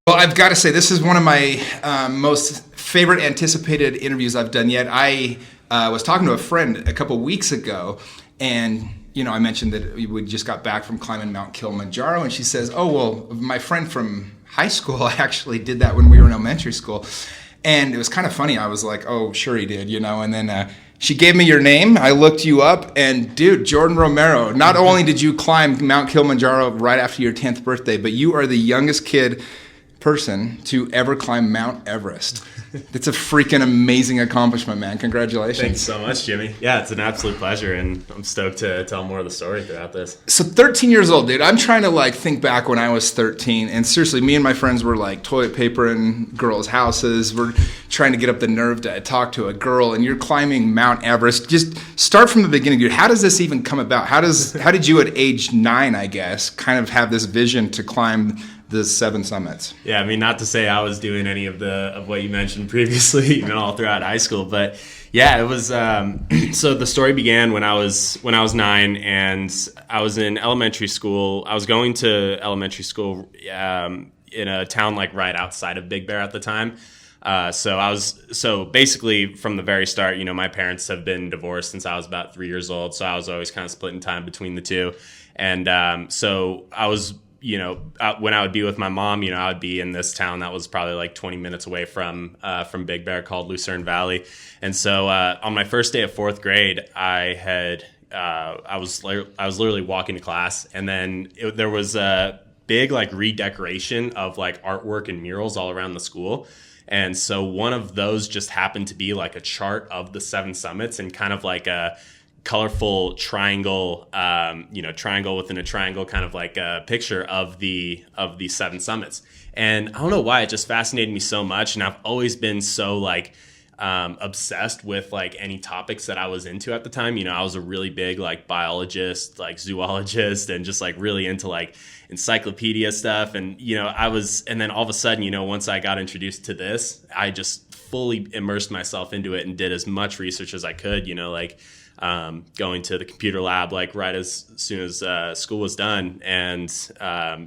Well, I've got to say, this is one of my most favorite anticipated interviews I've done yet. I was talking to a friend a couple weeks ago, and I mentioned that we just got back from climbing Mount Kilimanjaro, and she says, "Oh, well, my friend from high school actually did that when we were in elementary school," and it was kind of funny. I was like, "Oh, sure he did," and then. She gave me your name. I looked you up, and dude, Jordan Romero. Not only did you climb Mount Kilimanjaro right after your 10th birthday, but you are the youngest person to ever climb Mount Everest. It's a freaking amazing accomplishment, man. Congratulations. Thanks so much, Jimmy. Yeah, it's an absolute pleasure, and I'm stoked to tell more of the story throughout this. So 13 years old, dude. I'm trying to think back when I was 13, and seriously, me and my friends were toilet paper in girls' houses. We're trying to get up the nerve to talk to a girl, and you're climbing Mount Everest. Just start from the beginning, dude. How does this even come about? How did you at age 9, I guess, kind of have this vision to climb the 7 summits? Yeah, I mean, not to say I was doing any of what you mentioned previously, even all throughout high school, but yeah, it was. So the story began when I was 9, and I was in elementary school. I was going to elementary school in a town right outside of Big Bear at the time. So basically from the very start, my parents have been divorced since I was about 3 years old, so I was always kind of splitting time between the two, and so I was. When I would be with my mom, I would be in this town that was probably 20 minutes away from Big Bear, called Lucerne Valley. And so on my first day of 4th grade, I was literally walking to class, and then there was a big redecoration of artwork and murals all around the school. And so one of those just happened to be a chart of the 7 summits, and kind of a colorful triangle, triangle within a triangle, kind of a picture of the 7 summits. And I don't know why, it just fascinated me so much. And I've always been so obsessed with any topics that I was into at the time. I was a really big biologist, zoologist, and just really into encyclopedia stuff. And, and then all of a sudden, once I got introduced to this, I just fully immersed myself into it and did as much research as I could, going to the computer lab right as soon as school was done, and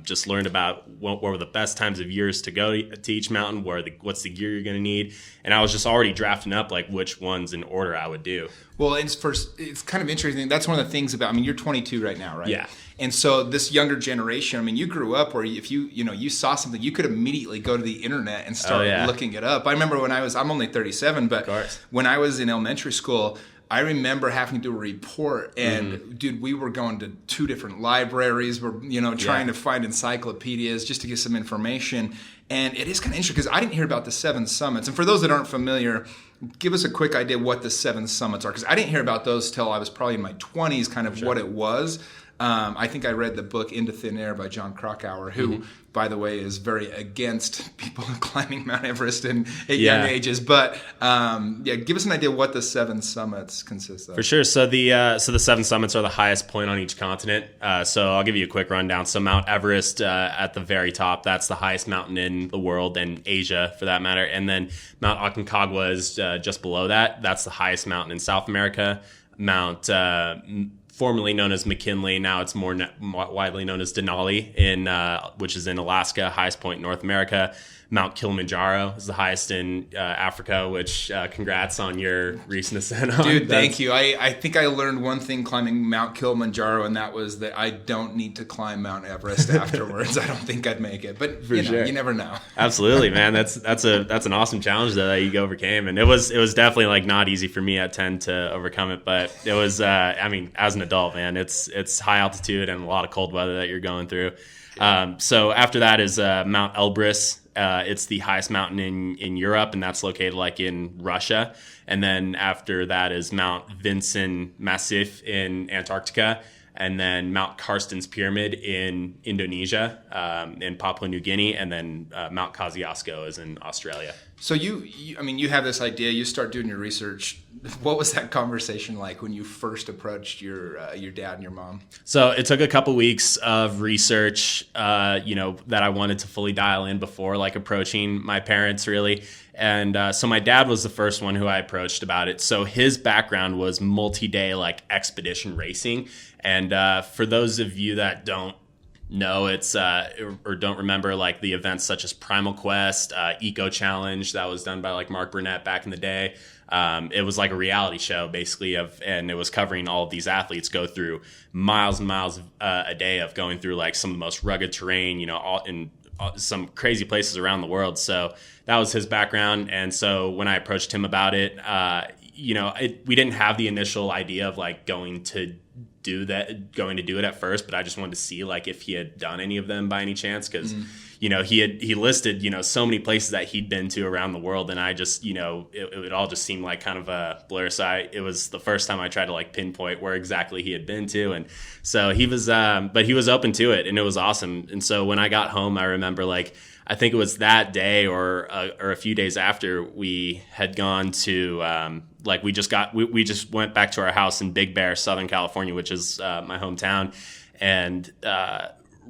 just learned about what were the best times of years to go to each mountain, what's the gear you're going to need, and I was just already drafting up which ones in order I would do. Well, it's kind of interesting. That's one of the things about, you're 22 right now, right? Yeah. And so this younger generation, you grew up where if you saw something, you could immediately go to the internet and start looking it up. I remember when I'm only 37, but when I was in elementary school, I remember having to do a report, and dude, we were going to 2 different libraries. We're trying to find encyclopedias just to get some information. And it is kind of interesting because I didn't hear about the 7 summits. And for those that aren't familiar, give us a quick idea what the 7 summits are, because I didn't hear about those till I was probably in my 20s, kind of what it was. I think I read the book Into Thin Air by John Krakauer, who, by the way, is very against people climbing Mount Everest at young ages. But give us an idea what the 7 summits consist of. For sure. So the 7 summits are the highest point on each continent. So I'll give you a quick rundown. So Mount Everest at the very top, that's the highest mountain in the world, and Asia for that matter. And then Mount Aconcagua is just below that. That's the highest mountain in South America. Mount formerly known as McKinley, now it's more widely known as Denali, which is in Alaska, highest point in North America. Mount Kilimanjaro is the highest in Africa, which congrats on your recent ascent on. Dude, thank you. I think I learned one thing climbing Mount Kilimanjaro, and that was that I don't need to climb Mount Everest afterwards. I don't think I'd make it, but you never know. Absolutely, man. That's an awesome challenge that you overcame, and it was definitely not easy for me at 10 to overcome it, but it was. As an adult, man, it's high altitude and a lot of cold weather that you're going through. So after that is Mount Elbrus. It's the highest mountain in Europe, and that's located in Russia. And then after that is Mount Vincent Massif in Antarctica, and then Mount Karsten's Pyramid in Indonesia, in Papua New Guinea, and then Mount Kosciuszko is in Australia. So you have this idea, you start doing your research. What was that conversation like when you first approached your dad and your mom? So it took a couple weeks of research, that I wanted to fully dial in before approaching my parents, really. And so my dad was the first one who I approached about it. So his background was multi-day expedition racing. And for those of you that don't No, it's or don't remember like the events such as Primal Quest, Eco Challenge that was done by like Mark Burnett back in the day. It was like a reality show basically and it was covering all of these athletes go through miles and miles a day of going through like some of the most rugged terrain, all in some crazy places around the world. So that was his background. And so when I approached him about it, we didn't have the initial idea of like going to do it at first, but I just wanted to see like if he had done any of them by any chance, because he listed so many places that he'd been to around the world, and I just it all just seemed like kind of a blur. So it was the first time I tried to like pinpoint where exactly he had been to, and so he was but he was open to it, and it was awesome. And so when I got home, I remember like I think it was that day or a few days after we had gone to we just went back to our house in Big Bear, Southern California, which is my hometown, and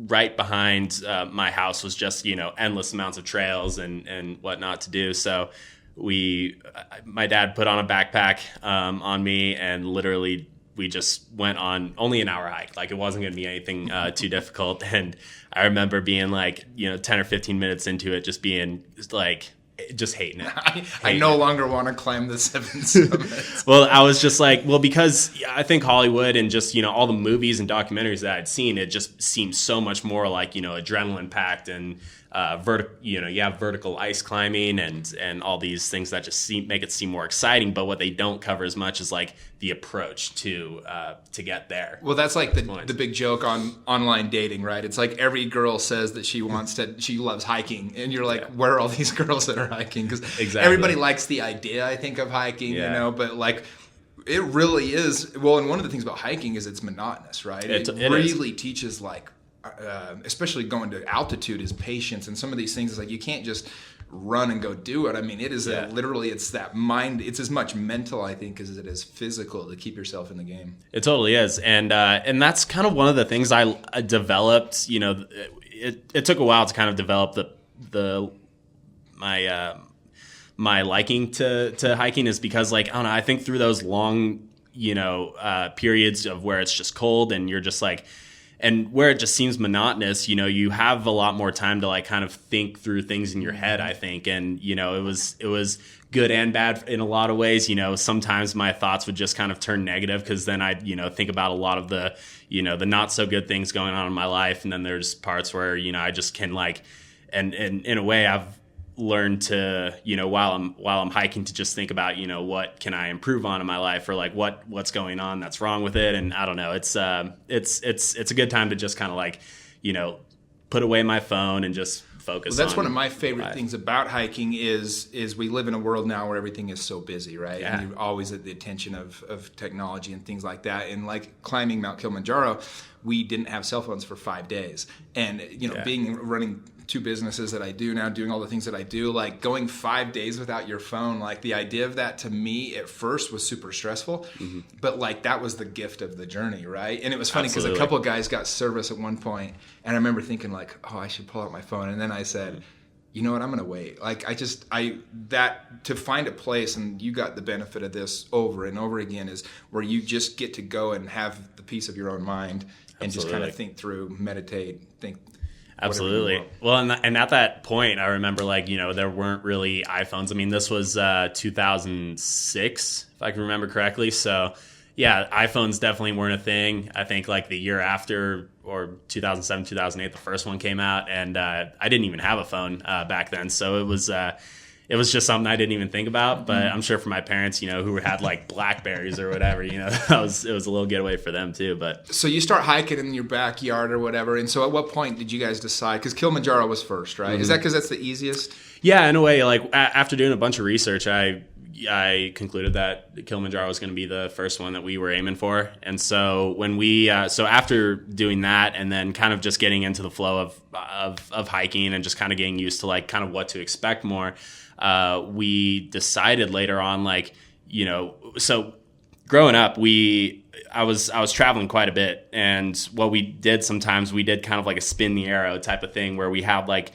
right behind my house was just endless amounts of trails and whatnot to do. So my dad put on a backpack on me, and literally we just went on only an hour hike. Like it wasn't going to be anything too difficult. And I remember being like 10 or 15 minutes into it, just being like just hating it. I no longer want to climb the seven summits. Well, I was just like, because I think Hollywood and just, all the movies and documentaries that I'd seen, it just seemed so much more like, adrenaline packed and you have vertical ice climbing and all these things that just make it seem more exciting. But what they don't cover as much is like the approach to get there. Well, that's like the big joke on online dating, right? It's like every girl says that she loves hiking, and you're like, where are all these girls that are hiking? Because everybody likes the idea, I think, of hiking, but like it really is. Well, and one of the things about hiking is it's monotonous, right? It really teaches like. Especially going to altitude is patience, and some of these things is like you can't just run and go do it. I mean, it is literally it's that mind. It's as much mental, I think, as it is physical to keep yourself in the game. It totally is, and that's kind of one of the things I developed. It took a while to kind of develop my liking to hiking, is because like I don't know. I think through those long periods of where it's just cold and you're just like. And where it just seems monotonous, you have a lot more time to like kind of think through things in your head, I think. And, it was good and bad in a lot of ways. Sometimes my thoughts would just kind of turn negative because then I'd, think about a lot of the, the not so good things going on in my life. And then there's parts where, I just can like, and in a way I've learned to, while I'm hiking, to just think about, what can I improve on in my life, or like what's going on that's wrong with it. And I don't know, it's a good time to just kind of like, put away my phone and just focus. Well, that's one of my favorite things about hiking is we live in a world now where everything is so busy, right? Yeah. And you're always at the attention of technology and things like that. And like climbing Mount Kilimanjaro, we didn't have cell phones for 5 days. And, running 2 businesses that I do now, doing all the things that I do, like going 5 days without your phone, like the idea of that to me at first was super stressful, but like that was the gift of the journey, right? And it was funny because a couple of guys got service at one point, and I remember thinking like, oh, I should pull out my phone, and then I said, you know what, I'm going to wait. Like to find a place, and you got the benefit of this over and over again, is where you just get to go and have the peace of your own mind and just kind of think through, meditate, think. Absolutely. Well, and at that point, I remember like, there weren't really iPhones. I mean, this was 2006, if I can remember correctly. So yeah, iPhones definitely weren't a thing. I think like the year after, or 2007, 2008, the first one came out, and I didn't even have a phone back then. So it was just something I didn't even think about. But I'm sure for my parents, who had like Blackberries or whatever, it was a little getaway for them too. But so you start hiking in your backyard or whatever. And so at what point did you guys decide? Because Kilimanjaro was first, right? Is that because that's the easiest? Yeah, in a way. Like after doing a bunch of research, I concluded that Kilimanjaro was going to be the first one that we were aiming for. And so when so after doing that, and then kind of just getting into the flow of hiking and just kind of getting used to like kind of what to expect more, we decided later on, like, so growing up, I was traveling quite a bit, and what we did sometimes, we did kind of like a spin the arrow type of thing where we had like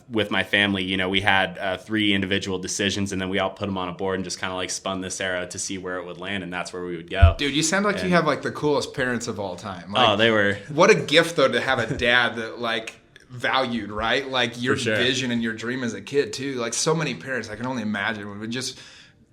with my family, you know, we had 3 individual decisions, and then we all put them on a board and just kind of like spun this arrow to see where it would land, and that's where we would go. Dude, you sound like you have like the coolest parents of all time. Like, they were. What a gift though to have a dad that like valued, right? Like your vision and your dream as a kid too. Like so many parents, I can only imagine, would just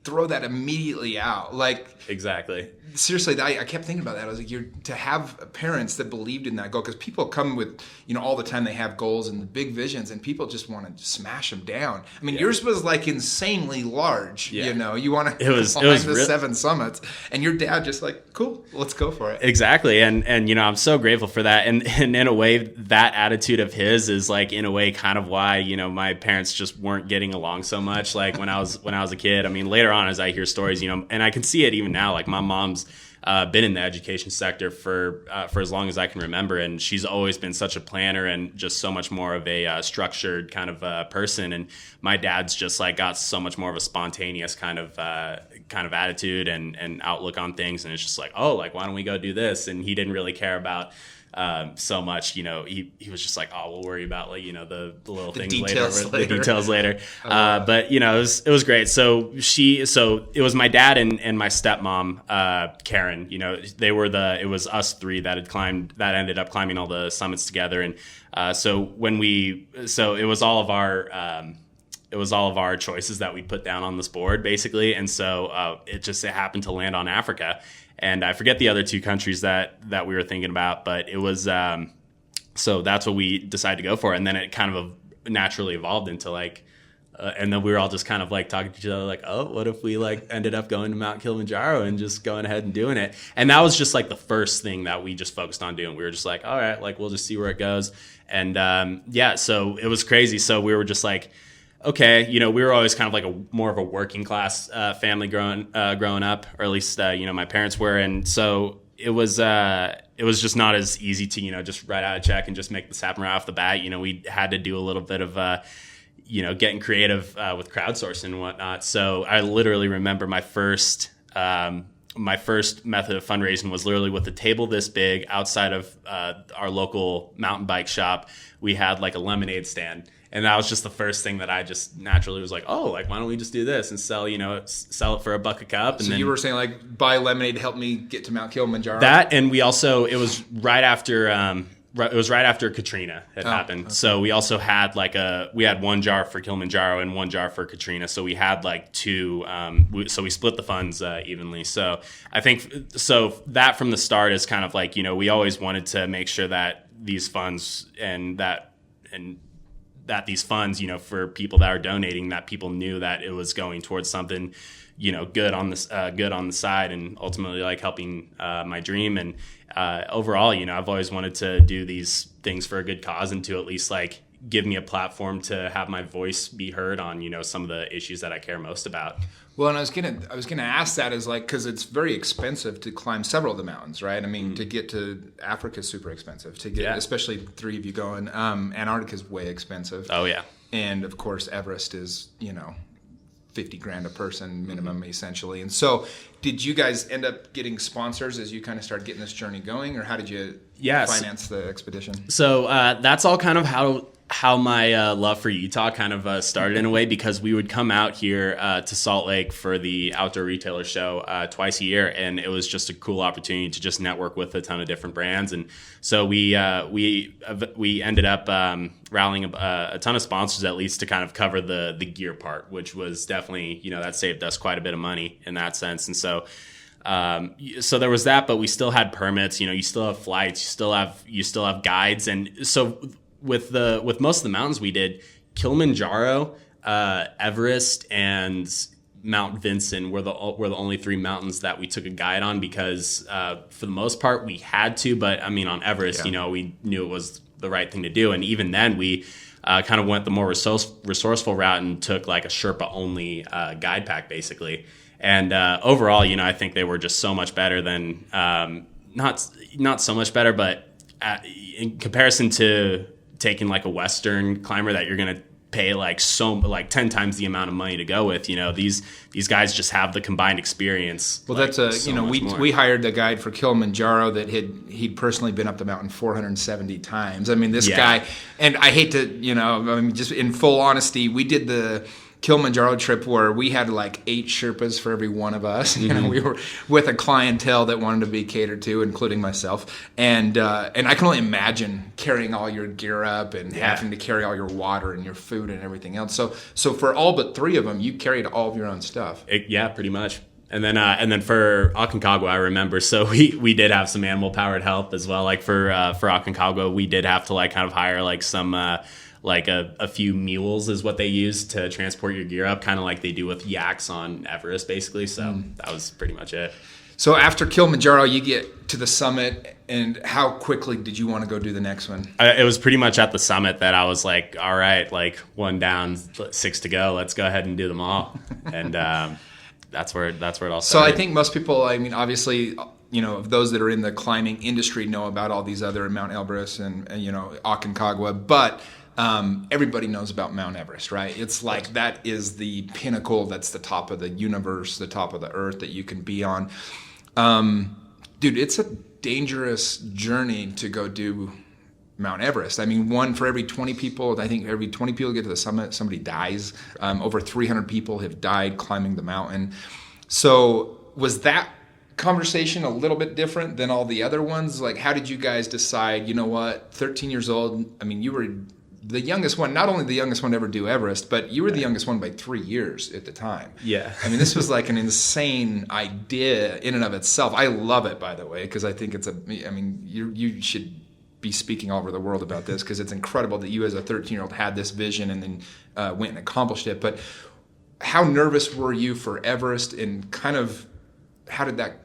throw that immediately out. Like exactly. Seriously, I kept thinking about that. I was like, to have parents that believed in that goal, because people come with, you know, all the time they have goals and the big visions, and people just want to smash them down. I mean, yours was like insanely large. Yeah. You know, you want to climb the 7 summits, and your dad just like, cool, let's go for it. Exactly, and you know, I'm so grateful for that. And in a way, that attitude of his is like, in a way, kind of why, you know, my parents just weren't getting along so much. Like when I was a kid. I mean, later on, as I hear stories, you know, and I can see it even now. Like my mom's been in the education sector for as long as I can remember, and she's always been such a planner and just so much more of a structured kind of person. And my dad's just like got so much more of a spontaneous kind of attitude and outlook on things. And it's just like, oh, like why don't we go do this? And he didn't really care about so much, you know, he was just like, oh, we'll worry about like, you know, the little things later, the details later. But you know, it was great. So it was my dad and my stepmom, Karen, you know, it was us 3 that ended up climbing all the summits together. And so it was all of our choices that we put down on this board basically. And so it happened to land on Africa. And I forget the other 2 countries that we were thinking about, but it was so that's what we decided to go for. And then it kind of naturally evolved into like, and then we were all just kind of like talking to each other like, oh, what if we like ended up going to Mount Kilimanjaro and just going ahead and doing it? And that was just like the first thing that we just focused on doing. We were just like, all right, like we'll just see where it goes. And so it was crazy. So we were just like, okay, you know, we were always kind of like more of a working class family growing up, or at least you know, my parents were, and so it was just not as easy to, you know, just write out a check and just make this happen right off the bat. You know, we had to do a little bit of you know, getting creative with crowdsourcing and whatnot. So I literally remember my first method of fundraising was literally with a table this big outside of our local mountain bike shop. We had like a lemonade stand. And that was just the first thing that I just naturally was like, oh, like, why don't we just do this and sell it for $1 a cup? And so then, you were saying like, buy lemonade, help me get to Mount Kilimanjaro? That, and we also, it was right after Katrina had happened. Okay. So we also had we had 1 jar for Kilimanjaro and 1 jar for Katrina. So we had like 2, so we split the funds evenly. So I think, so that from the start is kind of like, you know, we always wanted to make sure that these funds that these funds, you know, for people that are donating, that people knew that it was going towards something, you know, good on the side, and ultimately like helping my dream. And overall, you know, I've always wanted to do these things for a good cause, and to at least like give me a platform to have my voice be heard on, you know, some of the issues that I care most about. Well, and I was gonna ask that, is like, because it's very expensive to climb several of the mountains, right? I mean, to get to Africa is super expensive. To get, especially 3 of you going. Antarctica is way expensive. Oh yeah. And of course, Everest is, you know, $50,000 a person minimum, essentially. And so, did you guys end up getting sponsors as you kind of started getting this journey going, or how did you finance the expedition? So that's all kind of how my love for Utah kind of started in a way, because we would come out here to Salt Lake for the Outdoor Retailer Show twice a year, and it was just a cool opportunity to just network with a ton of different brands. And so we ended up rallying a ton of sponsors, at least to kind of cover the gear part, which was definitely, you know, that saved us quite a bit of money in that sense. And so so there was that, but we still had permits, you know, you still have flights, you still have guides. And so with most of the mountains we did, Kilimanjaro, Everest, and Mount Vinson were the only 3 mountains that we took a guide on, because for the most part we had to. But I mean, on Everest, you know, we knew it was the right thing to do, and even then we kind of went the more resourceful route and took like a Sherpa only guide pack basically. And overall, you know, I think they were just so much better than not so much better, but in comparison to taking like a Western climber that you're going to pay like 10 times the amount of money to go with. These guys just have the combined experience. Well, that's we hired the guide for Kilimanjaro that he'd personally been up the mountain 470 times. I mean, this guy, and I hate to, just in full honesty, we did the Kilimanjaro trip where we had like 8 Sherpas for every one of us. We were with a clientele that wanted to be catered to, including myself. And I can only imagine carrying all your gear up and having to carry all your water and your food and everything else. So for all but 3 of them, you carried all of your own stuff. Yeah, pretty much. And then for Aconcagua, I remember, so we did have some animal powered help as well. Like for Aconcagua, we did have to like kind of hire like some like a few mules is what they use to transport your gear up, kind of like they do with yaks on Everest, basically. So that was pretty much it. So after Kilimanjaro, you get to the summit, and how quickly did you want to go do the next one? It was pretty much at the summit that I was like, all right, like 1 down, 6 to go. Let's go ahead and do them all. And that's where it all started. So I think most people, I mean, obviously, those that are in the climbing industry know about all these other Mount Elbrus and Aconcagua, but everybody knows about Mount Everest, right? It's like that is the pinnacle. That's the top of the universe, the top of the earth that you can be on. Dude, it's a dangerous journey to go do Mount Everest. I mean, for every 20 people, I think every 20 people get to the summit, somebody dies. Over 300 people have died climbing the mountain. So was that conversation a little bit different than all the other ones? Like, how did you guys decide, 13 years old, I mean, you were the youngest one, not only the youngest one to ever do Everest, but you were the youngest one by 3 years at the time. Yeah. I mean, this was like an insane idea in and of itself. I love it, by the way, because I think you should be speaking all over the world about this, because it's incredible that you as a 13-year-old had this vision and then went and accomplished it. But how nervous were you for Everest, and kind of how did that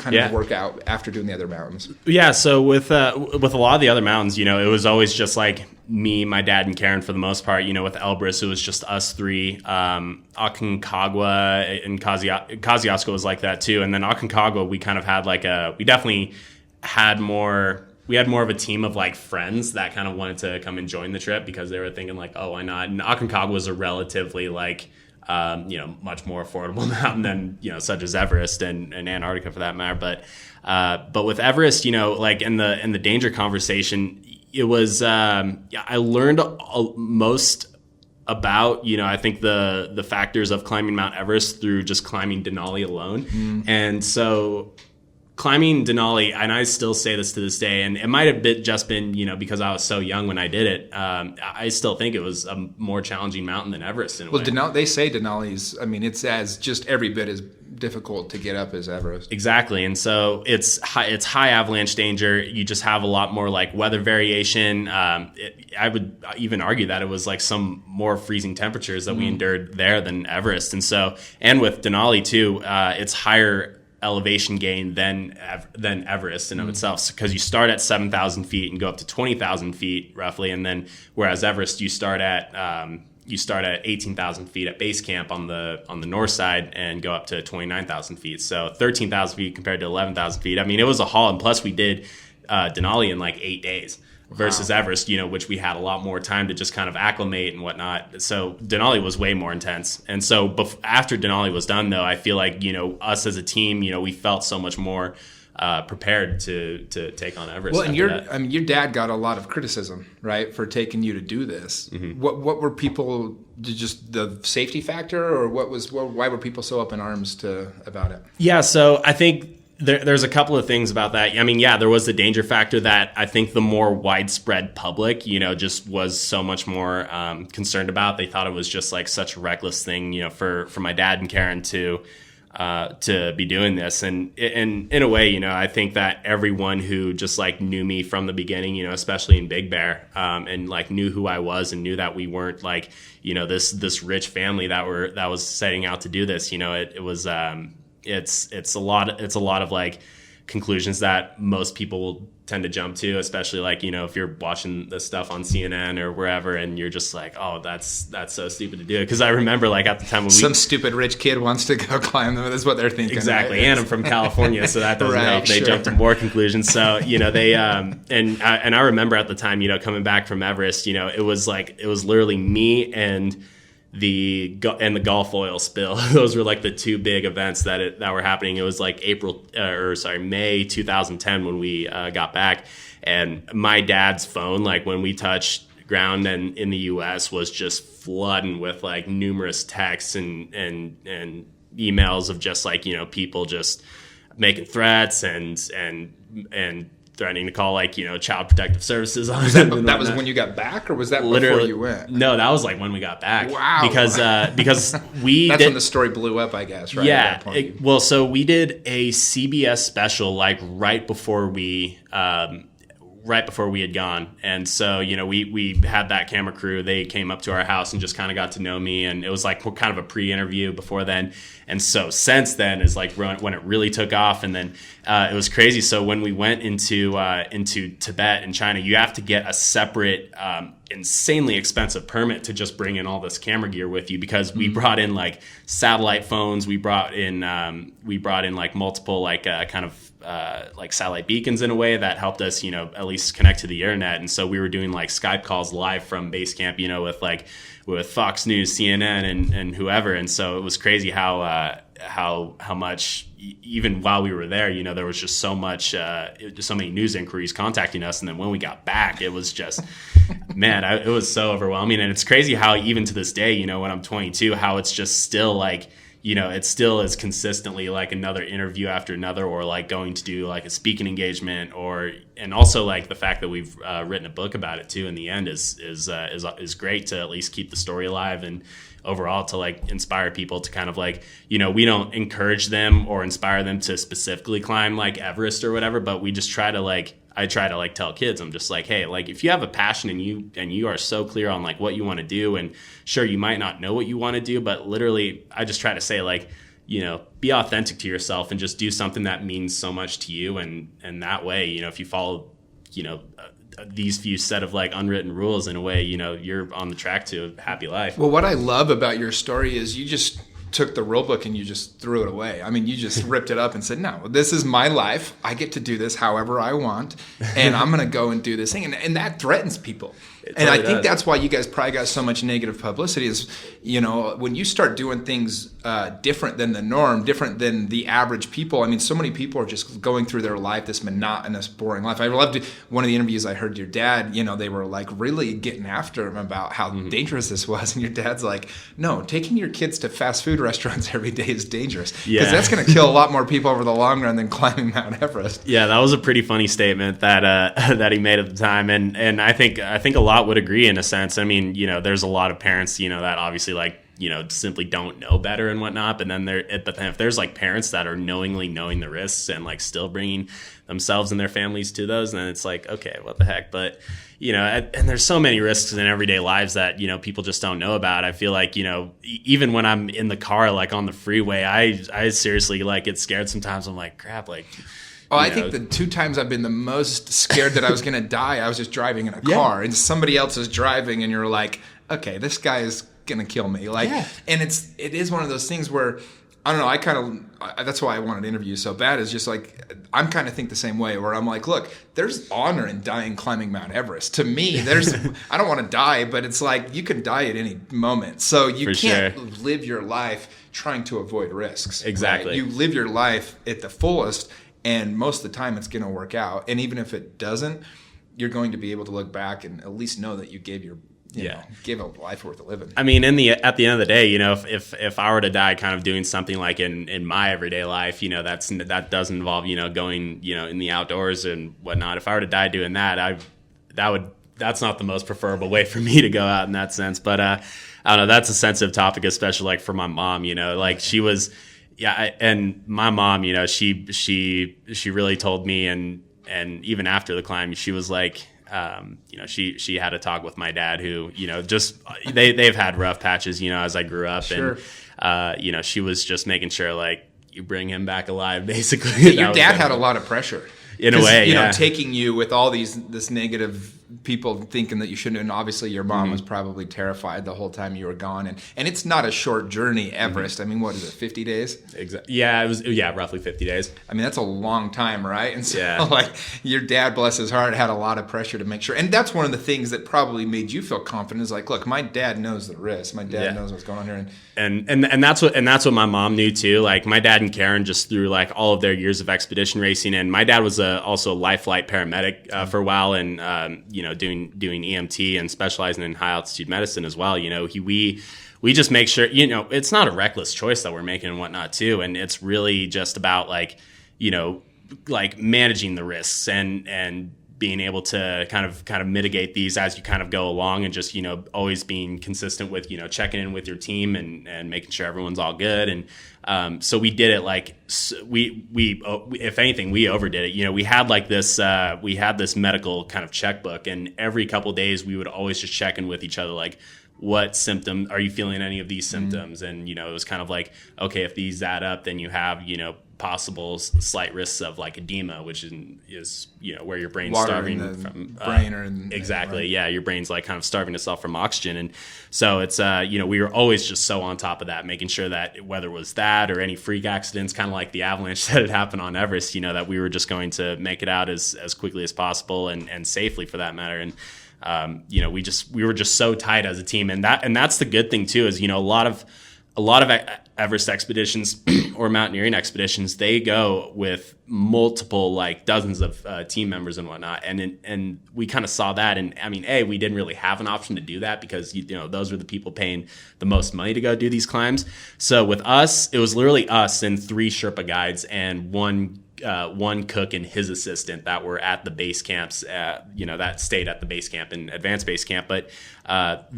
of work out after doing the other mountains? Yeah, so with a lot of the other mountains, it was always just like me, my dad, and Karen for the most part. With Elbrus, it was just us 3. Aconcagua and Kosciuszko was like that too. And then Aconcagua, we kind of had we had more of a team of like friends that kind of wanted to come and join the trip, because they were thinking like, oh, why not? And Aconcagua was a relatively like much more affordable mountain than, such as Everest and Antarctica for that matter. But with Everest, like in the danger conversation, it was, I learned most about, I think the factors of climbing Mount Everest through just climbing Denali alone. And so climbing Denali, and I still say this to this day, and it might have just been, because I was so young when I did it. I still think it was a more challenging mountain than Everest in a way. They say Denali's, I mean, it's as just every bit as difficult to get up as Everest. Exactly, and so it's high avalanche danger. You just have a lot more like weather variation. I would even argue that it was like some more freezing temperatures that we endured there than Everest, and with Denali too, it's higher elevation gain than Everest in of itself, because you start at 7,000 feet and go up to 20,000 feet roughly, and then whereas Everest you start at 18,000 feet at base camp on the north side and go up to 29,000 feet. So 13,000 feet compared to 11,000 feet. I mean, it was a haul, and plus we did Denali in like 8 days. Versus Everest, which we had a lot more time to just kind of acclimate and whatnot. So Denali was way more intense. And so after Denali was done, though, I feel like, us as a team, we felt so much more prepared to take on Everest. Well, and your dad got a lot of criticism, right, for taking you to do this. Mm-hmm. What were people, just the safety factor, or why were people so up in arms about it? Yeah, so I think there's a couple of things about that. I mean, yeah, there was the danger factor that I think the more widespread public, just was so much more concerned about. They thought it was just like such a reckless thing, for my dad and Karen to be doing this. And in a way, I think that everyone who just like knew me from the beginning, especially in Big Bear, and like knew who I was and knew that we weren't like, this rich family that was setting out to do this. It was, it's a lot of like conclusions that most people will tend to jump to, especially like, you know, if you're watching the stuff on CNN or wherever and you're just like, oh, that's so stupid to do. Because I remember like at the time when some stupid rich kid wants to go climb them. That's what they're thinking. Exactly. Right? And I'm from California, so that doesn't help. They jump to more conclusions. So, you know, they and I remember at the time, you know, coming back from Everest, you know, it was literally me and the Gulf oil spill. Those were like the two big events that were happening. It was like May 2010 when we got back, and my dad's phone, like when we touched ground and in the US, was just flooding with like numerous texts and emails of just like, you know, people just making threats and threatening to call, like, you know, Child Protective Services on that was when you got back, or was that literally before you went? No, that was like when we got back. Wow. Because we that's when the story blew up, I guess, right? Yeah. So we did a CBS special like right before we had gone. And so, you know, we had that camera crew. They came up to our house and just kind of got to know me. And it was like kind of a pre-interview before then. And so since then is like when it really took off. And then it was crazy. So when we went into Tibet and China, you have to get a separate, insanely expensive permit to just bring in all this camera gear with you, because we brought in like satellite phones. We brought in like multiple like like satellite beacons in a way that helped us, you know, at least connect to the internet. And so we were doing like Skype calls live from base camp, you know, with Fox News, CNN, and whoever. And so it was crazy how much, even while we were there, you know, there was just so many news inquiries contacting us. And then when we got back, it was just, man, it was so overwhelming. And it's crazy how even to this day, you know, when I'm 22, how it's just still like, you know, it still is consistently like another interview after another, or like going to do like a speaking engagement, and also like the fact that we've written a book about it too in the end is great to at least keep the story alive, and overall to like inspire people to kind of like, you know, we don't encourage them or inspire them to specifically climb like Everest or whatever, but we just try to like, I try to like tell kids, I'm just like, hey, like if you have a passion and you are so clear on like what you want to do, and sure, you might not know what you want to do, but literally I just try to say like, you know, be authentic to yourself and just do something that means so much to you. And that way, you know, if you follow, you know, these few set of like unwritten rules in a way, you know, you're on the track to a happy life. Well, what I love about your story is you just took the rule book and you just threw it away. I mean, you just ripped it up and said, no, this is my life. I get to do this however I want, and I'm going to go and do this thing. And that threatens people. And I think that's why you guys probably got so much negative publicity is, you know, when you start doing things different than the norm, different than the average people. I mean, so many people are just going through their life, this monotonous, boring life. I loved one of the interviews I heard your dad, you know, they were like really getting after him about how dangerous this was. And your dad's like, no, taking your kids to fast food restaurants every day is dangerous. Because that's going to kill a lot more people over the long run than climbing Mount Everest. Yeah, that was a pretty funny statement that he made at the time. And I think a lot would agree in a sense. I mean, you know, there's a lot of parents, you know, that obviously like, you know, simply don't know better and whatnot. But then if there's like parents that are knowingly knowing the risks and like still bringing themselves and their families to those, then it's like, okay, what the heck? But, you know, and there's so many risks in everyday lives that, you know, people just don't know about. I feel like, you know, even when I'm in the car, like on the freeway, I seriously like get scared sometimes. I'm like, crap, like, oh, I think the two times I've been the most scared that I was going to die, I was just driving in a car and somebody else is driving and you're like, okay, this guy is going to kill me. Like, and it is one of those things where, I don't know, that's why I wanted to interview you so bad, is just like, I'm kind of think the same way where I'm like, look, there's honor in dying climbing Mount Everest. To me, I don't want to die, but it's like, you can die at any moment. So you can't live your life trying to avoid risks. Exactly. Right? You live your life at the fullest. And most of the time it's going to work out. And even if it doesn't, you're going to be able to look back and at least know that you gave gave a life worth of living. I mean, at the end of the day, you know, if I were to die kind of doing something like in my everyday life, you know, that does involve, you know, going, you know, in the outdoors and whatnot. If I were to die doing that, that's not the most preferable way for me to go out in that sense. But I don't know, that's a sensitive topic, especially like for my mom, you know, like she was. Yeah, and my mom, you know, she really told me, and even after the climb, she was like, you know, she had a talk with my dad, who, you know, just they've had rough patches, you know, as I grew up, and you know, she was just making sure, like, you bring him back alive, basically. Your dad had a lot of pressure. In a way, you know, taking you with all this negative people thinking that you shouldn't. And obviously, your mom was probably terrified the whole time you were gone. And it's not a short journey, Everest. I mean, what is it, 50 days? Exactly. Yeah, it was. Yeah, roughly 50 days. I mean, that's a long time, right? And so, like, your dad, bless his heart, had a lot of pressure to make sure. And that's one of the things that probably made you feel confident. Is like, look, my dad knows the risk. My dad knows what's going on here. And that's what my mom knew too. Like, my dad and Karen, just through like all of their years of expedition racing, and my dad was also a life flight paramedic for a while, and you know, doing EMT and specializing in high altitude medicine as well. You know, we just make sure, you know, it's not a reckless choice that we're making and whatnot too, and it's really just about like, you know, like managing the risks and being able to kind of mitigate these as you kind of go along, and just, you know, always being consistent with, you know, checking in with your team and making sure everyone's all good. And so we did it like, we if anything, we overdid it. You know, we had this medical kind of checkbook, and every couple of days we would always just check in with each other, like, what symptom are you feeling, any of these symptoms? And, you know, it was kind of like, okay, if these add up, then you have, you know, possible slight risks of like edema, which is you know, where your brain's water starving in the from brain exactly. Right. Yeah, your brain's like kind of starving itself from oxygen. And so it's you know, we were always just so on top of that, making sure that whether it was that or any freak accidents, kind of like the avalanche that had happened on Everest, you know, that we were just going to make it out as quickly as possible and safely, for that matter. And you know, we were just so tight as a team, and that's the good thing too, is, you know, a lot of Everest expeditions or mountaineering expeditions, they go with multiple, like dozens of team members and whatnot, and we kind of saw that. And I mean, we didn't really have an option to do that, because, you know, those were the people paying the most money to go do these climbs. So with us, it was literally us and 3 Sherpa guides and one cook and his assistant that were at the base camps, you know, that stayed at the base camp and advanced base camp. But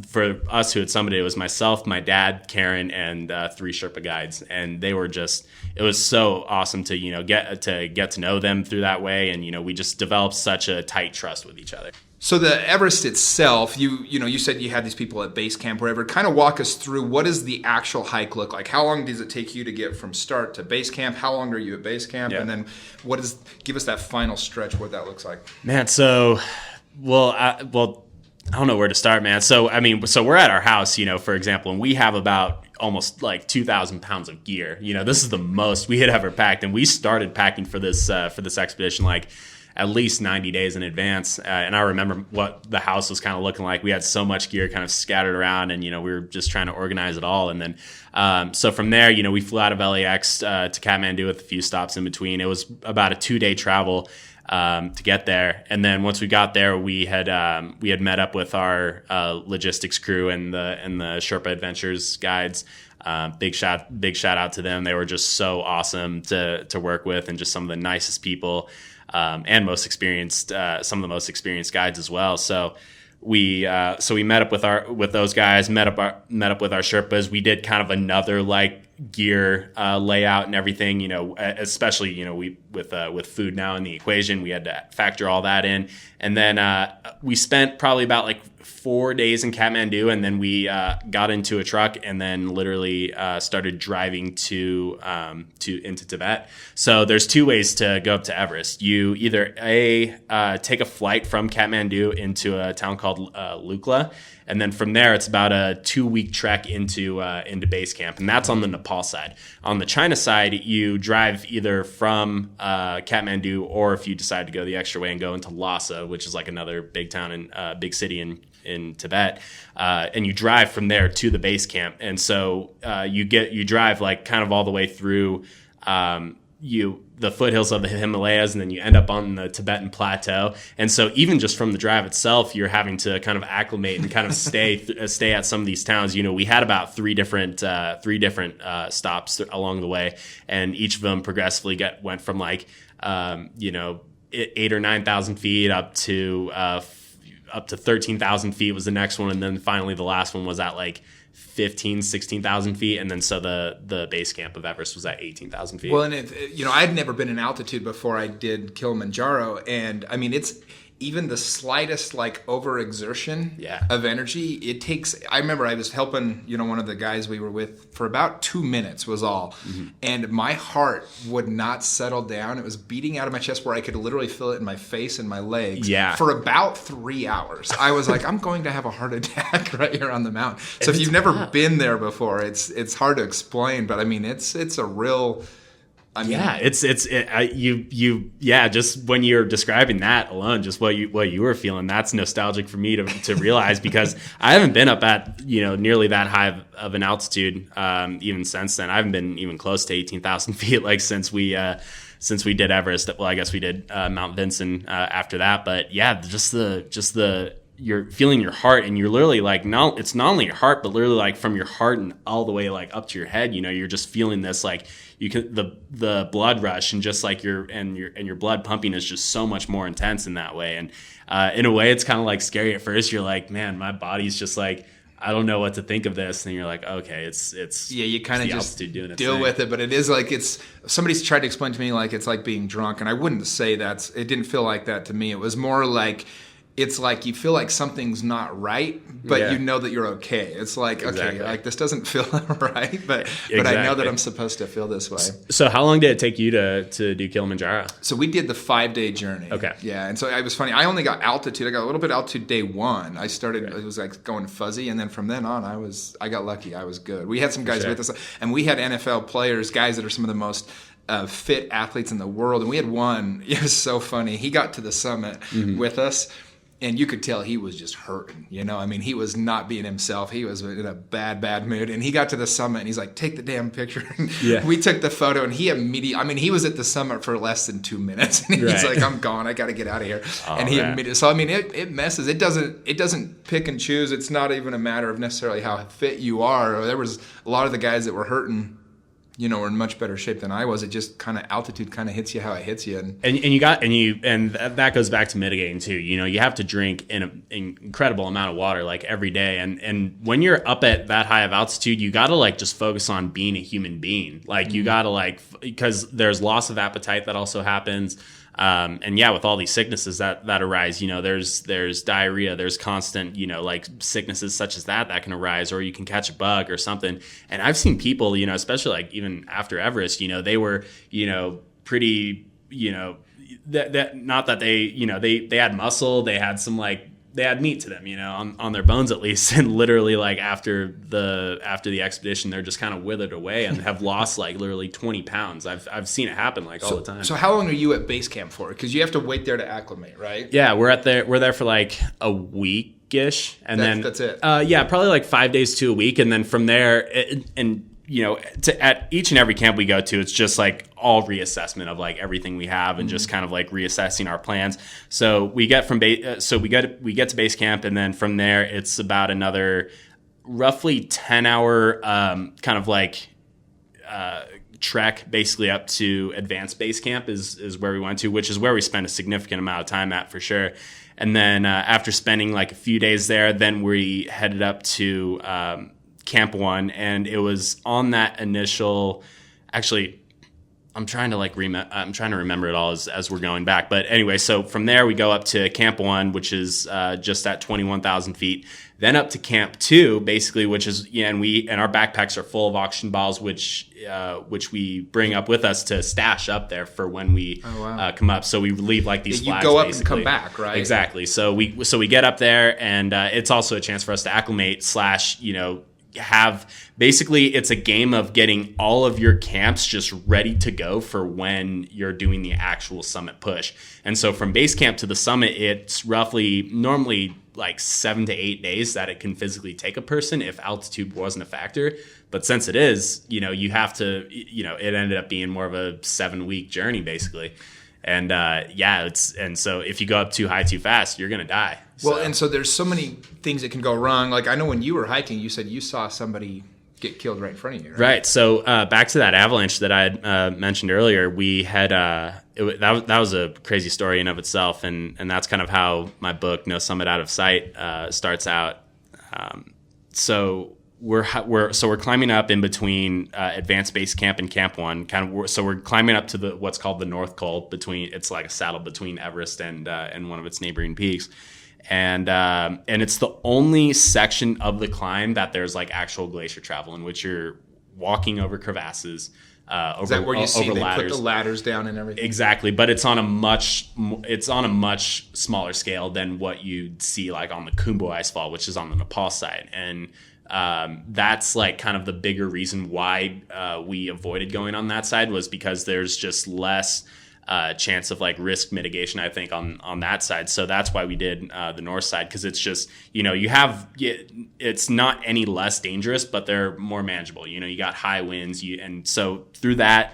for us who had summited, it was myself, my dad, Karen, and 3 Sherpa guides. And they were just, it was so awesome to, you know, get to know them through that way. And, you know, we just developed such a tight trust with each other. So the Everest itself, you said you had these people at base camp, wherever. Kind of walk us through, what does the actual hike look like? How long does it take you to get from start to base camp? How long are you at base camp? Yeah. And then give us that final stretch, what that looks like. Man, so, I don't know where to start, man. So, I mean, we're at our house, you know, for example, and we have about almost like 2,000 pounds of gear. You know, this is the most we had ever packed. And we started packing for this expedition, like, at least 90 days in advance. And I remember what the house was kind of looking like. We had so much gear kind of scattered around, and, you know, we were just trying to organize it all. And then, so from there, you know, we flew out of LAX to Kathmandu with a few stops in between. It was about a 2-day travel to get there. And then once we got there, we had met up with our logistics crew and the Sherpa Adventures guides. Big shout out to them. They were just so awesome to work with, and just some of the nicest people. And most experienced, some of the most experienced guides as well. So we met up with those guys, met up with our Sherpas. We did kind of another like gear layout and everything, you know, especially, you know, with food now in the equation, we had to factor all that in. And then we spent probably about like 4 days in Kathmandu, and then we got into a truck and then literally started driving into Tibet. So there's 2 ways to go up to Everest. You either take a flight from Kathmandu into a town called Lukla, and then from there it's about a 2-week trek into base camp, and that's on the Nepal side. On the China side, you drive either from Kathmandu, or if you decide to go the extra way and go into Lhasa, which is like another big town and big city in Tibet, and you drive from there to the base camp. And so you drive like kind of all the way through the foothills of the Himalayas, and then you end up on the Tibetan plateau. And so even just from the drive itself, you're having to kind of acclimate and kind of stay at some of these towns. You know, we had about three different stops along the way, and each of them progressively went from like 8,000 or 9,000 feet up to 13,000 feet was the next one, and then finally the last one was at like 16,000 feet, and then so the base camp of Everest was at 18,000 feet. Well, and I'd never been in altitude before I did Kilimanjaro, and I mean even the slightest like overexertion Yeah. of energy, it takes. I remember I was helping, one of the guys we were with for about 2 minutes was all, and my heart would not settle down. It was beating out of my chest where I could literally feel it in my face and my legs. Yeah. For about 3 hours, I was like, I'm going to have a heart attack right here on the mountain. So if you've never been there before, it's hard to explain, but I mean, it's a real. Just when you're describing that alone, just what you were feeling, that's nostalgic for me to realize, because I haven't been up at, nearly that high of an altitude, even since then. I haven't been even close to 18,000 feet, like since we did Everest. Well, I guess we did Mount Vinson after that, but yeah, just the you're feeling your heart, and you're literally like, it's not only your heart, but literally like from your heart and all the way like up to your head, you're just feeling this like you can the blood rush, and just like your blood pumping is just so much more intense in that way. And in a way, it's kind of like scary at first. You're like, man, my body's just like, I don't know what to think of this. And you're like, okay, it's you kind of just deal with it. But it is like, somebody's tried to explain to me like it's like being drunk, and I wouldn't say it didn't feel like that to me. It was more like, it's like you feel like something's not right, but you know that you're okay. It's like, okay, like this doesn't feel right, but I know that I'm supposed to feel this way. So how long did it take you to do Kilimanjaro? So we did the 5-day journey. Okay. Yeah, and so it was funny. I only got altitude. I got a little bit of altitude day one. I started, it was like going fuzzy, and then from then on, I got lucky. I was good. We had some guys with us, and we had NFL players, guys that are some of the most fit athletes in the world, and we had one. It was so funny. He got to the summit with us, and you could tell he was just hurting, I mean, he was not being himself. He was in a bad mood. And he got to the summit, and he's like, take the damn picture. And we took the photo, and he was at the summit for less than 2 minutes. And he's like, I'm gone. I got to get out of here. And he immediately, so I mean, it messes. It doesn't pick and choose. It's not even a matter of necessarily how fit you are. There was a lot of the guys that were hurting, were in much better shape than I was. It just kind of altitude kind of hits you how it hits you, and that goes back to mitigating too. You have to drink an incredible amount of water like every day, and when you're up at that high of altitude, you got to like just focus on being a human being. Like you got to like, because there's loss of appetite that also happens. And with all these sicknesses that arise, there's diarrhea, there's constant, like sicknesses such as that can arise, or you can catch a bug or something. And I've seen people, especially like even after Everest, they were, pretty, that not that they had muscle, they had some they had meat to them, on their bones at least, and literally like after the expedition, they're just kind of withered away and have lost like literally 20 pounds. I've seen it happen all the time. So how long are you at base camp for? Because you have to wait there to acclimate, right? Yeah, we're there for like a week-ish, and that's it. Probably like 5 days to a week, and then from there, at each and every camp we go to, it's just like all reassessment of like everything we have, and just kind of like reassessing our plans. So we get we get to base camp, and then from there it's about another roughly 10-hour kind of like trek basically up to advanced base camp is where we went to, which is where we spent a significant amount of time at for sure. And then after spending like a few days there, then we headed up to Camp 1, and it was on that initial. Actually, I'm trying to remember it all as we're going back. But anyway, so from there we go up to Camp 1, which is just at 21,000 feet. Then up to Camp 2, basically, which is and our backpacks are full of oxygen bottles, which we bring up with us to stash up there for when we come up. So we leave like these flags. You go up basically. And come back, right? Exactly. So we get up there, and it's also a chance for us to acclimate / have basically, it's a game of getting all of your camps just ready to go for when you're doing the actual summit push. And so from base camp to the summit, it's roughly normally like 7 to 8 days that it can physically take a person if altitude wasn't a factor. But since it is, you have to, it ended up being more of a 7-week journey basically. And so if you go up too high too fast, you're going to die. Well, and so there's so many things that can go wrong. Like I know when you were hiking, you said you saw somebody get killed right in front of you. Right. So back to that avalanche that I had mentioned earlier, we had that was a crazy story in of itself, and that's kind of how my book No Summit Out of Sight starts out. So we're climbing up in between Advanced Base Camp and Camp 1. So we're climbing up to what's called the North Col. It's like a saddle between Everest and one of its neighboring peaks. And it's the only section of the climb that there's like actual glacier travel in which you're walking over crevasses. Is that where you see they ladders. Put the ladders down and everything? Exactly, but it's on a much smaller scale than what you'd see like on the Khumbu Icefall, which is on the Nepal side. And that's like kind of the bigger reason why we avoided going on that side, was because there's just less chance of like risk mitigation, I think, on that side. So that's why we did the north side, because it's just, it's not any less dangerous, but they're more manageable. You got high winds, and so through that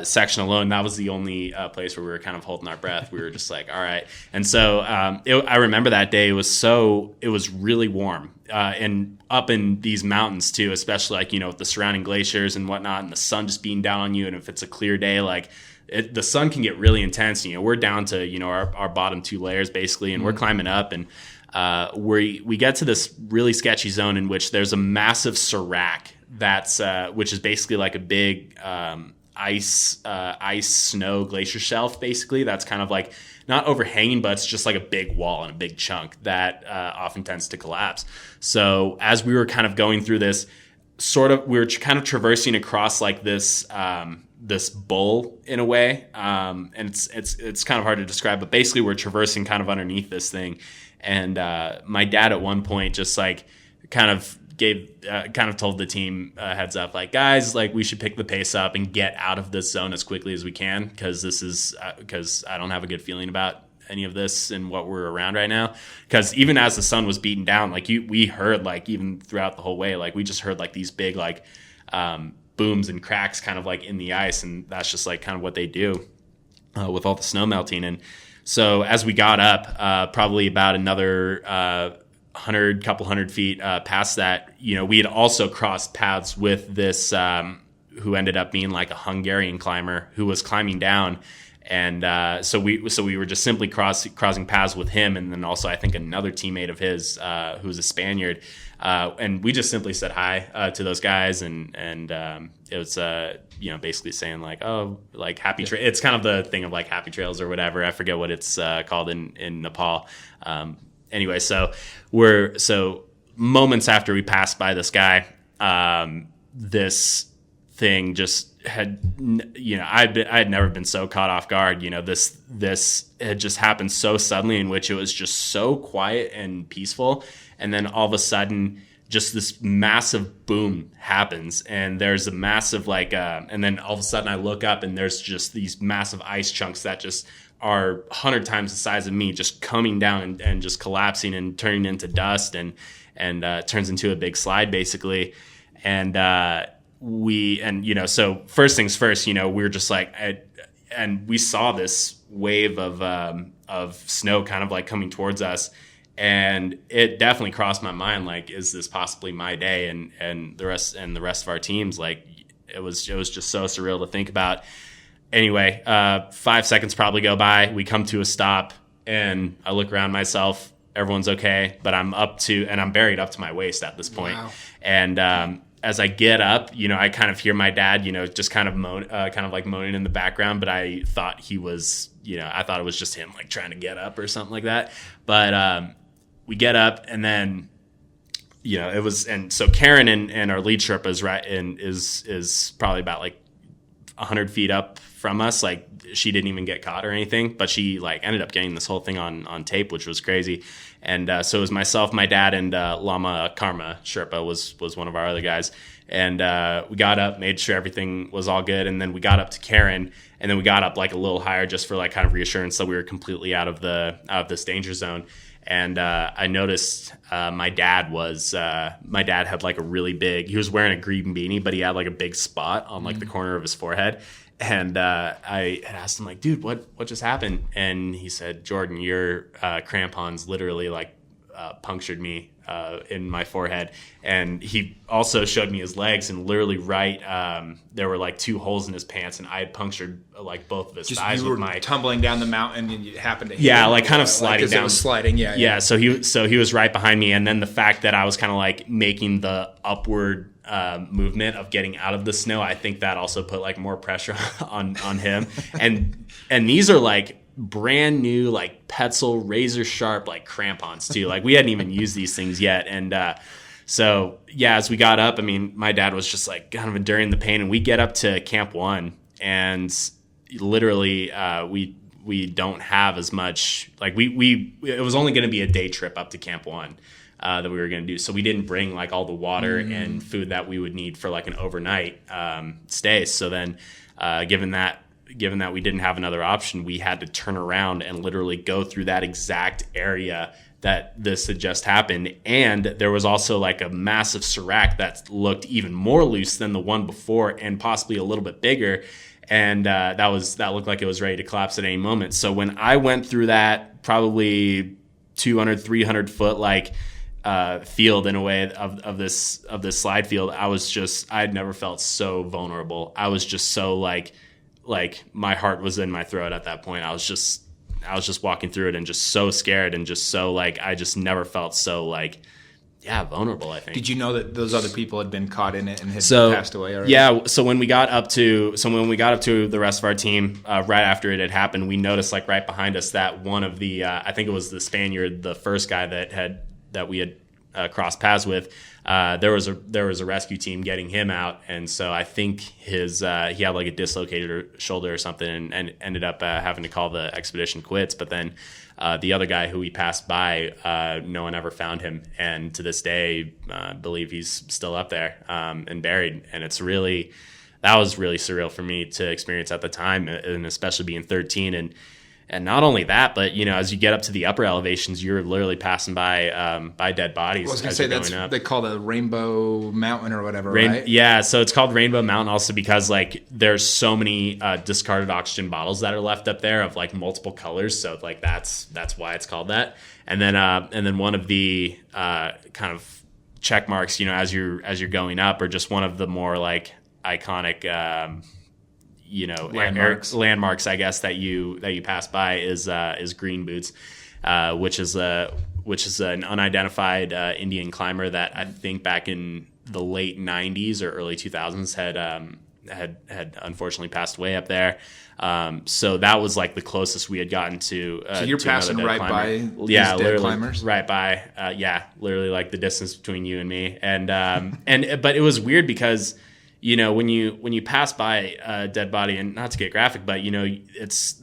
section alone, that was the only place where we were kind of holding our breath. We were just like, all right. And so I remember that day, it was really warm, and up in these mountains too, especially like, with the surrounding glaciers and whatnot, and the sun just beating down on you. And if it's a clear day, like the sun can get really intense. We're down to, our bottom 2 layers basically, and we're climbing up, and we get to this really sketchy zone in which there's a massive serac that's which is basically like a big ice snow glacier shelf basically, that's kind of like not overhanging, but it's just like a big wall and a big chunk that often tends to collapse. So as we were kind of going through this we were kind of traversing across like this this bowl in a way, and it's kind of hard to describe, but basically we're traversing kind of underneath this thing. And my dad at one point just like kind of told the team heads up, like, guys, like we should pick the pace up and get out of this zone as quickly as we can, because I don't have a good feeling about any of this and what we're around right now. Because even as the sun was beating down, like we heard, like even throughout the whole way, like we just heard like these big like booms and cracks kind of like in the ice, and that's just like kind of what they do with all the snow melting. And so as we got up, probably about another couple hundred feet past that, we had also crossed paths with this who ended up being like a Hungarian climber who was climbing down. And so we were just simply crossing paths with him, and then also I think another teammate of his who was a Spaniard, and we just simply said hi to those guys, and it was basically saying like, oh, like happy trail. It's kind of the thing of like happy trails or whatever. I forget what it's called in Nepal. Anyway, so moments after we passed by this guy, this thing just had, I had never been so caught off guard. This had just happened so suddenly, in which it was just so quiet and peaceful, and then all of a sudden just this massive boom happens, and there's a massive like and then all of a sudden I look up, and there's just these massive ice chunks that just are 100 times the size of me, just coming down and just collapsing and turning into dust, and turns into a big slide basically. And so first things first, we were just like, and we saw this wave of snow kind of like coming towards us, and it definitely crossed my mind, like, is this possibly my day? And the rest of our teams, like, it was just so surreal to think about. Anyway, 5 seconds probably go by. We come to a stop, and I look around myself. Everyone's okay, but I'm buried up to my waist at this point. Wow. And as I get up, I kind of hear my dad, just kind of moaning in the background, but I thought he was, I thought it was just him like trying to get up or something like that. But we get up, and then, it was, and so Karen and our lead Sherpa is probably about like 100 feet up from us. Like, she didn't even get caught or anything, but she like ended up getting this whole thing on tape, which was crazy. And so it was myself, my dad, and Lama Karma Sherpa was one of our other guys. And we got up, made sure everything was all good, and then we got up to Karen, and then we got up like a little higher just for like kind of reassurance that we were completely out of this danger zone. And I noticed my dad had like a really big, he was wearing a green beanie, but he had like a big spot on like the corner of his forehead. And I had asked him, like, dude, what just happened? And he said, Jordan, your crampon's literally like punctured me in my forehead. And he also showed me his legs, and literally there were like 2 holes in his pants, and I had punctured like both of his thighs with my tumbling down the mountain, and you happened to hit him, like kind of sliding down. It was sliding, yeah. So he was right behind me, and then the fact that I was kind of like making the upward movement of getting out of the snow, I think that also put like more pressure on him. and these are like brand new, like Petzl razor sharp like crampons too. Like we hadn't even used these things yet. And so yeah, as we got up, I mean, my dad was just like kind of enduring the pain, and we get up to Camp 1, and literally we don't have as much, like it was only going to be a day trip up to Camp 1 that we were going to do. So we didn't bring like all the water and food that we would need for like an overnight stay. So then given that we didn't have another option, we had to turn around and literally go through that exact area that this had just happened. And there was also like a massive serac that looked even more loose than the one before, and possibly a little bit bigger. And that looked like it was ready to collapse at any moment. So when I went through that probably 200, 300 foot like field in a way of this slide field, I'd never felt so vulnerable. I was just so like my heart was in my throat at that point. I was just walking through it and just so scared, and just so like I just never felt so like vulnerable, I think. Did you know that those other people had been caught in it and had passed away already? Yeah, so when we got up to the rest of our team, right after it had happened, we noticed like right behind us that one of the I think it was the Spaniard, the first guy that we had crossed paths with, there was a rescue team getting him out, and so I think he had like a dislocated shoulder or something, and ended up having to call the expedition quits. But then the other guy who we passed by, no one ever found him, and to this day, I believe he's still up there and buried. And that was really surreal for me to experience at the time, and especially being 13. And not only that, but as you get up to the upper elevations, you're literally passing by dead bodies. I was going to say they call it Rainbow Mountain or whatever, right? Yeah, so it's called Rainbow Mountain also because like there's so many discarded oxygen bottles that are left up there of like multiple colors. So like that's why it's called that. And then one of the kind of check marks, as you're going up, or just one of the more like iconic landmarks, I guess, that you pass by is Green Boots, which is an unidentified Indian climber that I think back in the late 90s or early 2000s had unfortunately passed away up there. So that was like the closest we had gotten to. So you're passing right by these dead climbers? Right by, literally like the distance between you and me. And but it was weird because when you pass by a dead body, and not to get graphic, but it's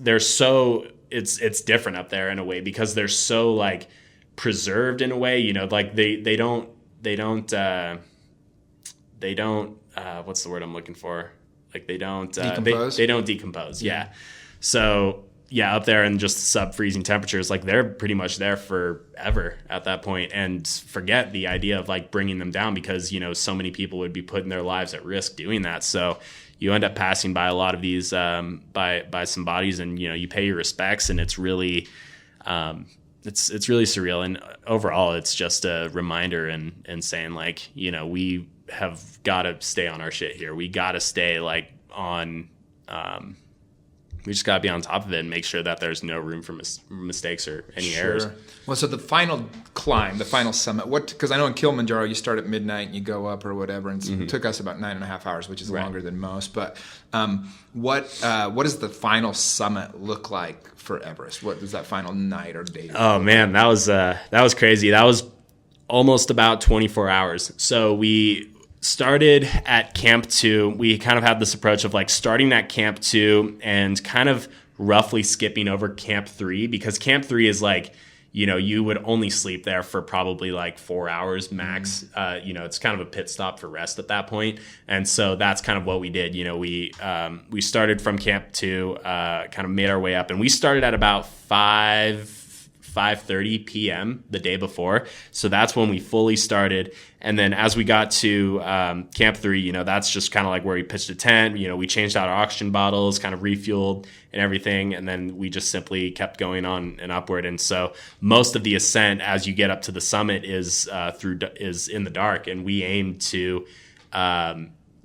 different up there in a way because they're so like preserved in a way, like they don't what's the word I'm looking for? Like they don't decompose. They don't decompose. Yeah. So up there in just sub-freezing temperatures, like they're pretty much there forever at that point, and forget the idea of like bringing them down because so many people would be putting their lives at risk doing that. So you end up passing by a lot of these by some bodies, and you pay your respects, and it's really it's really surreal. And overall, it's just a reminder and saying like we have got to stay on our shit here. We got to stay like on. We just got to be on top of it and make sure that there's no room for mistakes or any errors. Well, so the final climb, the final summit, because I know in Kilimanjaro you start at midnight and you go up or whatever, and it took us about 9.5 hours, which is longer than most. But what does the final summit look like for Everest? What does that final night or day? Oh man, that was crazy. That was almost about 24 hours. So we started at Camp 2. We kind of had this approach of like starting at Camp 2 and kind of roughly skipping over Camp 3, because Camp 3 is like, you would only sleep there for probably like 4 hours max. It's kind of a pit stop for rest at that point. And so that's kind of what we did. We started from Camp 2, kind of made our way up, and we started at about 5 5:30 p.m. the day before. So that's when we fully started. And then as we got to Camp 3, you know, that's just kind of like where we pitched a tent. You know, we changed out our oxygen bottles, kind of refueled and everything. And then we just simply kept going on and upward. And so most of the ascent as you get up to the summit is in the dark. And we aimed to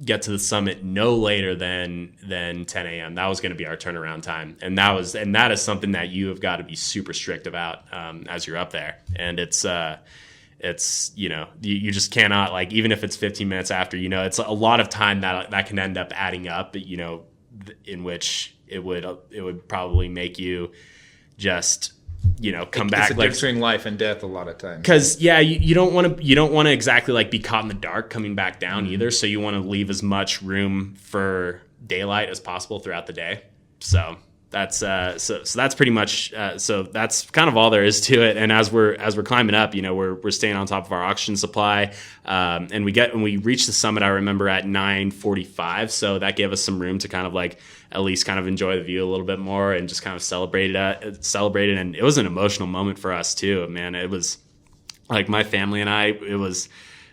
get to the summit no later than 10 a.m. That was going to be our turnaround time. And that is something that you have got to be super strict about as you're up there. And it's you know, you just cannot, like, even if it's 15 minutes after, you know, it's a lot of time that can end up adding up, you know, in which it would probably make you just, you know, come back. It's a difference between life and death a lot of times. Because you don't want to exactly like be caught in the dark coming back down either. So you want to leave as much room for daylight as possible throughout the day. So that's so that's pretty much so that's kind of all there is to it. And as we're climbing up, you know, we're staying on top of our oxygen supply, and when we reached the summit, I remember at 9:45, so that gave us some room to kind of like at least kind of enjoy the view a little bit more and just kind of celebrate it. And it was an emotional moment for us too, man. It was like my family and I, it was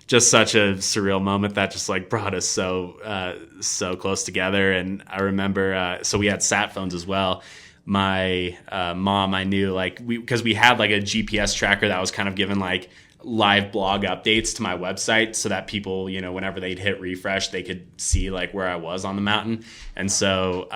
just such a surreal moment that just like brought us so close together. And I remember, so we had sat phones as well. My mom, I knew, like, because we had like a GPS tracker that was kind of given like live blog updates to my website so that people, you know, whenever they'd hit refresh, they could see like where I was on the mountain. And so,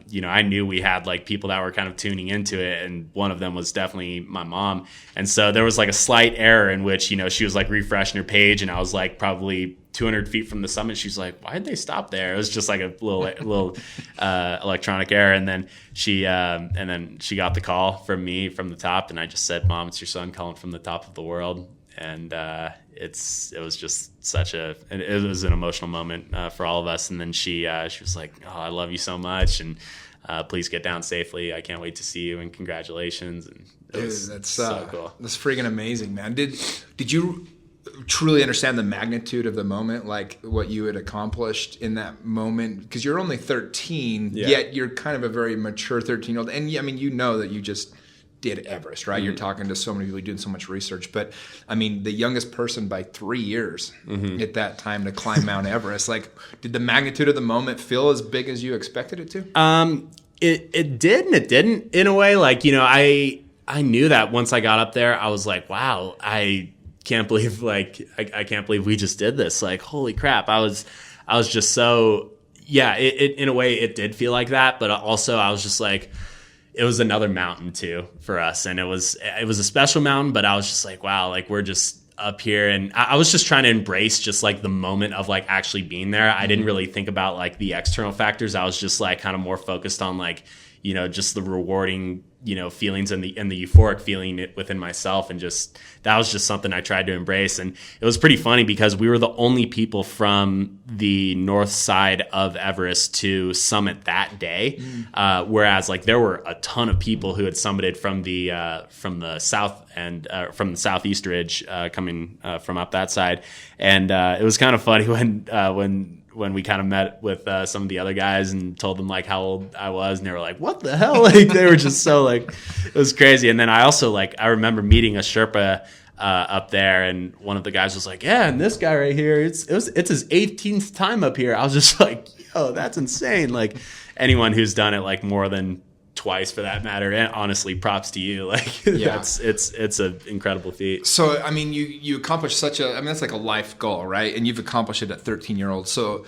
you know, I knew we had like people that were kind of tuning into it. And one of them was definitely my mom. And so there was like a slight error in which, you know, she was like refreshing her page and I was like probably 200 feet from the summit. She's like, why did they stop there? It was just like a little electronic error. And then she got the call from me from the top. And I just said, Mom, it's your son calling from the top of the world. And it was just it was an emotional moment for all of us. And then she was like, oh, I love you so much, and please get down safely. I can't wait to see you, and congratulations. And that's so cool. That's freaking amazing, man. Did you truly understand the magnitude of the moment, like what you had accomplished in that moment? Because you're only 13, yet you're kind of a very mature 13-year-old. And I mean, you know that you just did Everest, right? Mm-hmm. You're talking to so many people, doing so much research. But I mean, the youngest person by 3 years at that time to climb Mount Everest. Like, did the magnitude of the moment feel as big as you expected it to? It did and it didn't, in a way. Like, you know, I knew that once I got up there, I was like, wow, I can't believe I can't believe we just did this. Like, holy crap. I was just so, it in a way it did feel like that. But also I was just like, it was another mountain too for us. And it was a special mountain, but I was just like, wow, like we're just up here. And I was just trying to embrace just like the moment of like actually being there. I didn't really think about like the external factors. I was just like kind of more focused on like, you know, just the rewarding, you know, feelings and the euphoric feeling within myself. And just, that was just something I tried to embrace. And it was pretty funny because we were the only people from the north side of Everest to summit that day. Whereas like there were a ton of people who had summited from the south and from the southeast ridge coming from up that side. And it was kind of funny when we kind of met with some of the other guys and told them like how old I was, and they were like, what the hell? Like they were just so like, it was crazy. And then I also I remember meeting a Sherpa up there, and one of the guys was like, yeah, and this guy right here, it's his 18th time up here. I was just like, yo, that's insane. Like anyone who's done it like more than twice for that matter, and honestly, props to you. Like it's an incredible feat. So I mean, you accomplished that's like a life goal, right? And you've accomplished it at 13-year-old. So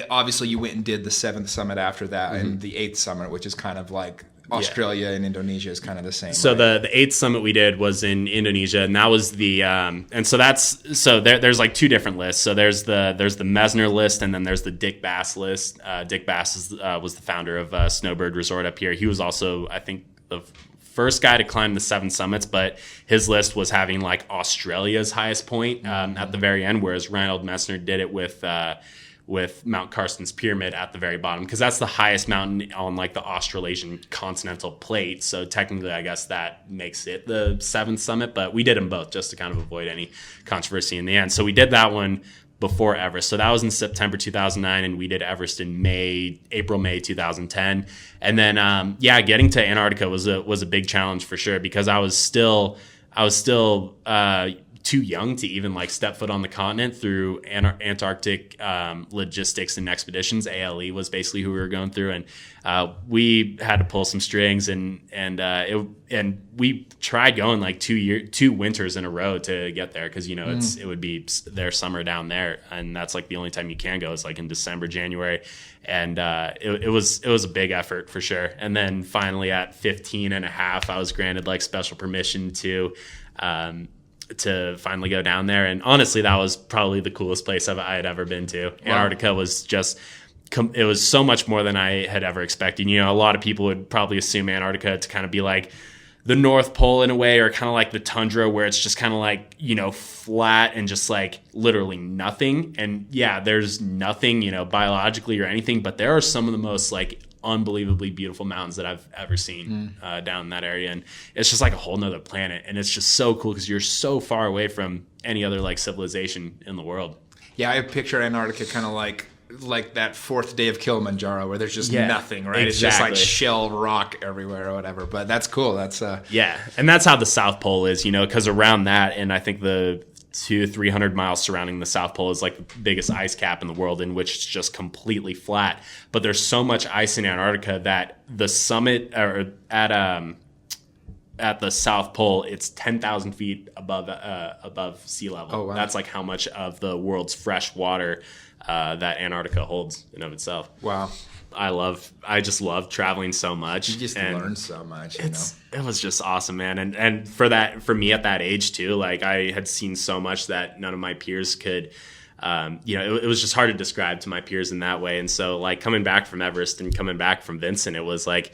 obviously you went and did the 7th summit after that, and the 8th summit, which is kind of like Australia and Indonesia is kind of the same. So right? the 8th summit we did was in Indonesia, and that was the and so there's like two different lists. So there's the Messner list, and then there's the Dick Bass list. Dick Bass was the founder of Snowbird Resort up here. He was also, I think, the first guy to climb the 7 summits, but his list was having like Australia's highest point at the very end, whereas Reinhold Messner did it with Mount Carsten's Pyramid at the very bottom, because that's the highest mountain on like the Australasian continental plate. So technically, I guess that makes it the 7th summit, but we did them both just to kind of avoid any controversy in the end. So we did that one before Everest. So that was in September 2009, and we did Everest in April, May 2010. And then, getting to Antarctica was a big challenge for sure, because I was still too young to even like step foot on the continent through Antarctic logistics and expeditions. ALE was basically who we were going through, and we had to pull some strings, and we tried going like 2 winters in a row to get there, because it would be their summer down there, and that's like the only time you can go is like in December, January, and it was a big effort for sure. And then finally at 15 and a half, I was granted like special permission to finally go down there. And honestly, that was probably the coolest place I had ever been to. Wow. Antarctica was just, it was so much more than I had ever expected. A lot of people would probably assume Antarctica to kind of be like the North Pole in a way, or kind of like the tundra, where it's just kind of like, flat and just like literally nothing. And yeah, there's nothing, biologically or anything, but there are some of the most like unbelievably beautiful mountains that I've ever seen down in that area. And it's just like a whole nother planet. And it's just so cool because you're so far away from any other like civilization in the world. Yeah, I picture Antarctica kind of like that fourth day of Kilimanjaro, where there's just nothing, right? Exactly. It's just like shell rock everywhere or whatever. But that's cool. That's yeah, and that's how the South Pole is, because around that, and I think the 200-300 miles surrounding the South Pole is like the biggest ice cap in the world, in which it's just completely flat. But there's so much ice in Antarctica that the summit, or at the South Pole, it's 10,000 feet above sea level. Oh, wow. That's like how much of the world's fresh water that Antarctica holds in of itself. Wow. I just love traveling so much. You just learn so much. It was just awesome, man. And for me at that age too, like I had seen so much that none of my peers could. It was just hard to describe to my peers in that way. And so like coming back from Everest and coming back from Vincent, it was like,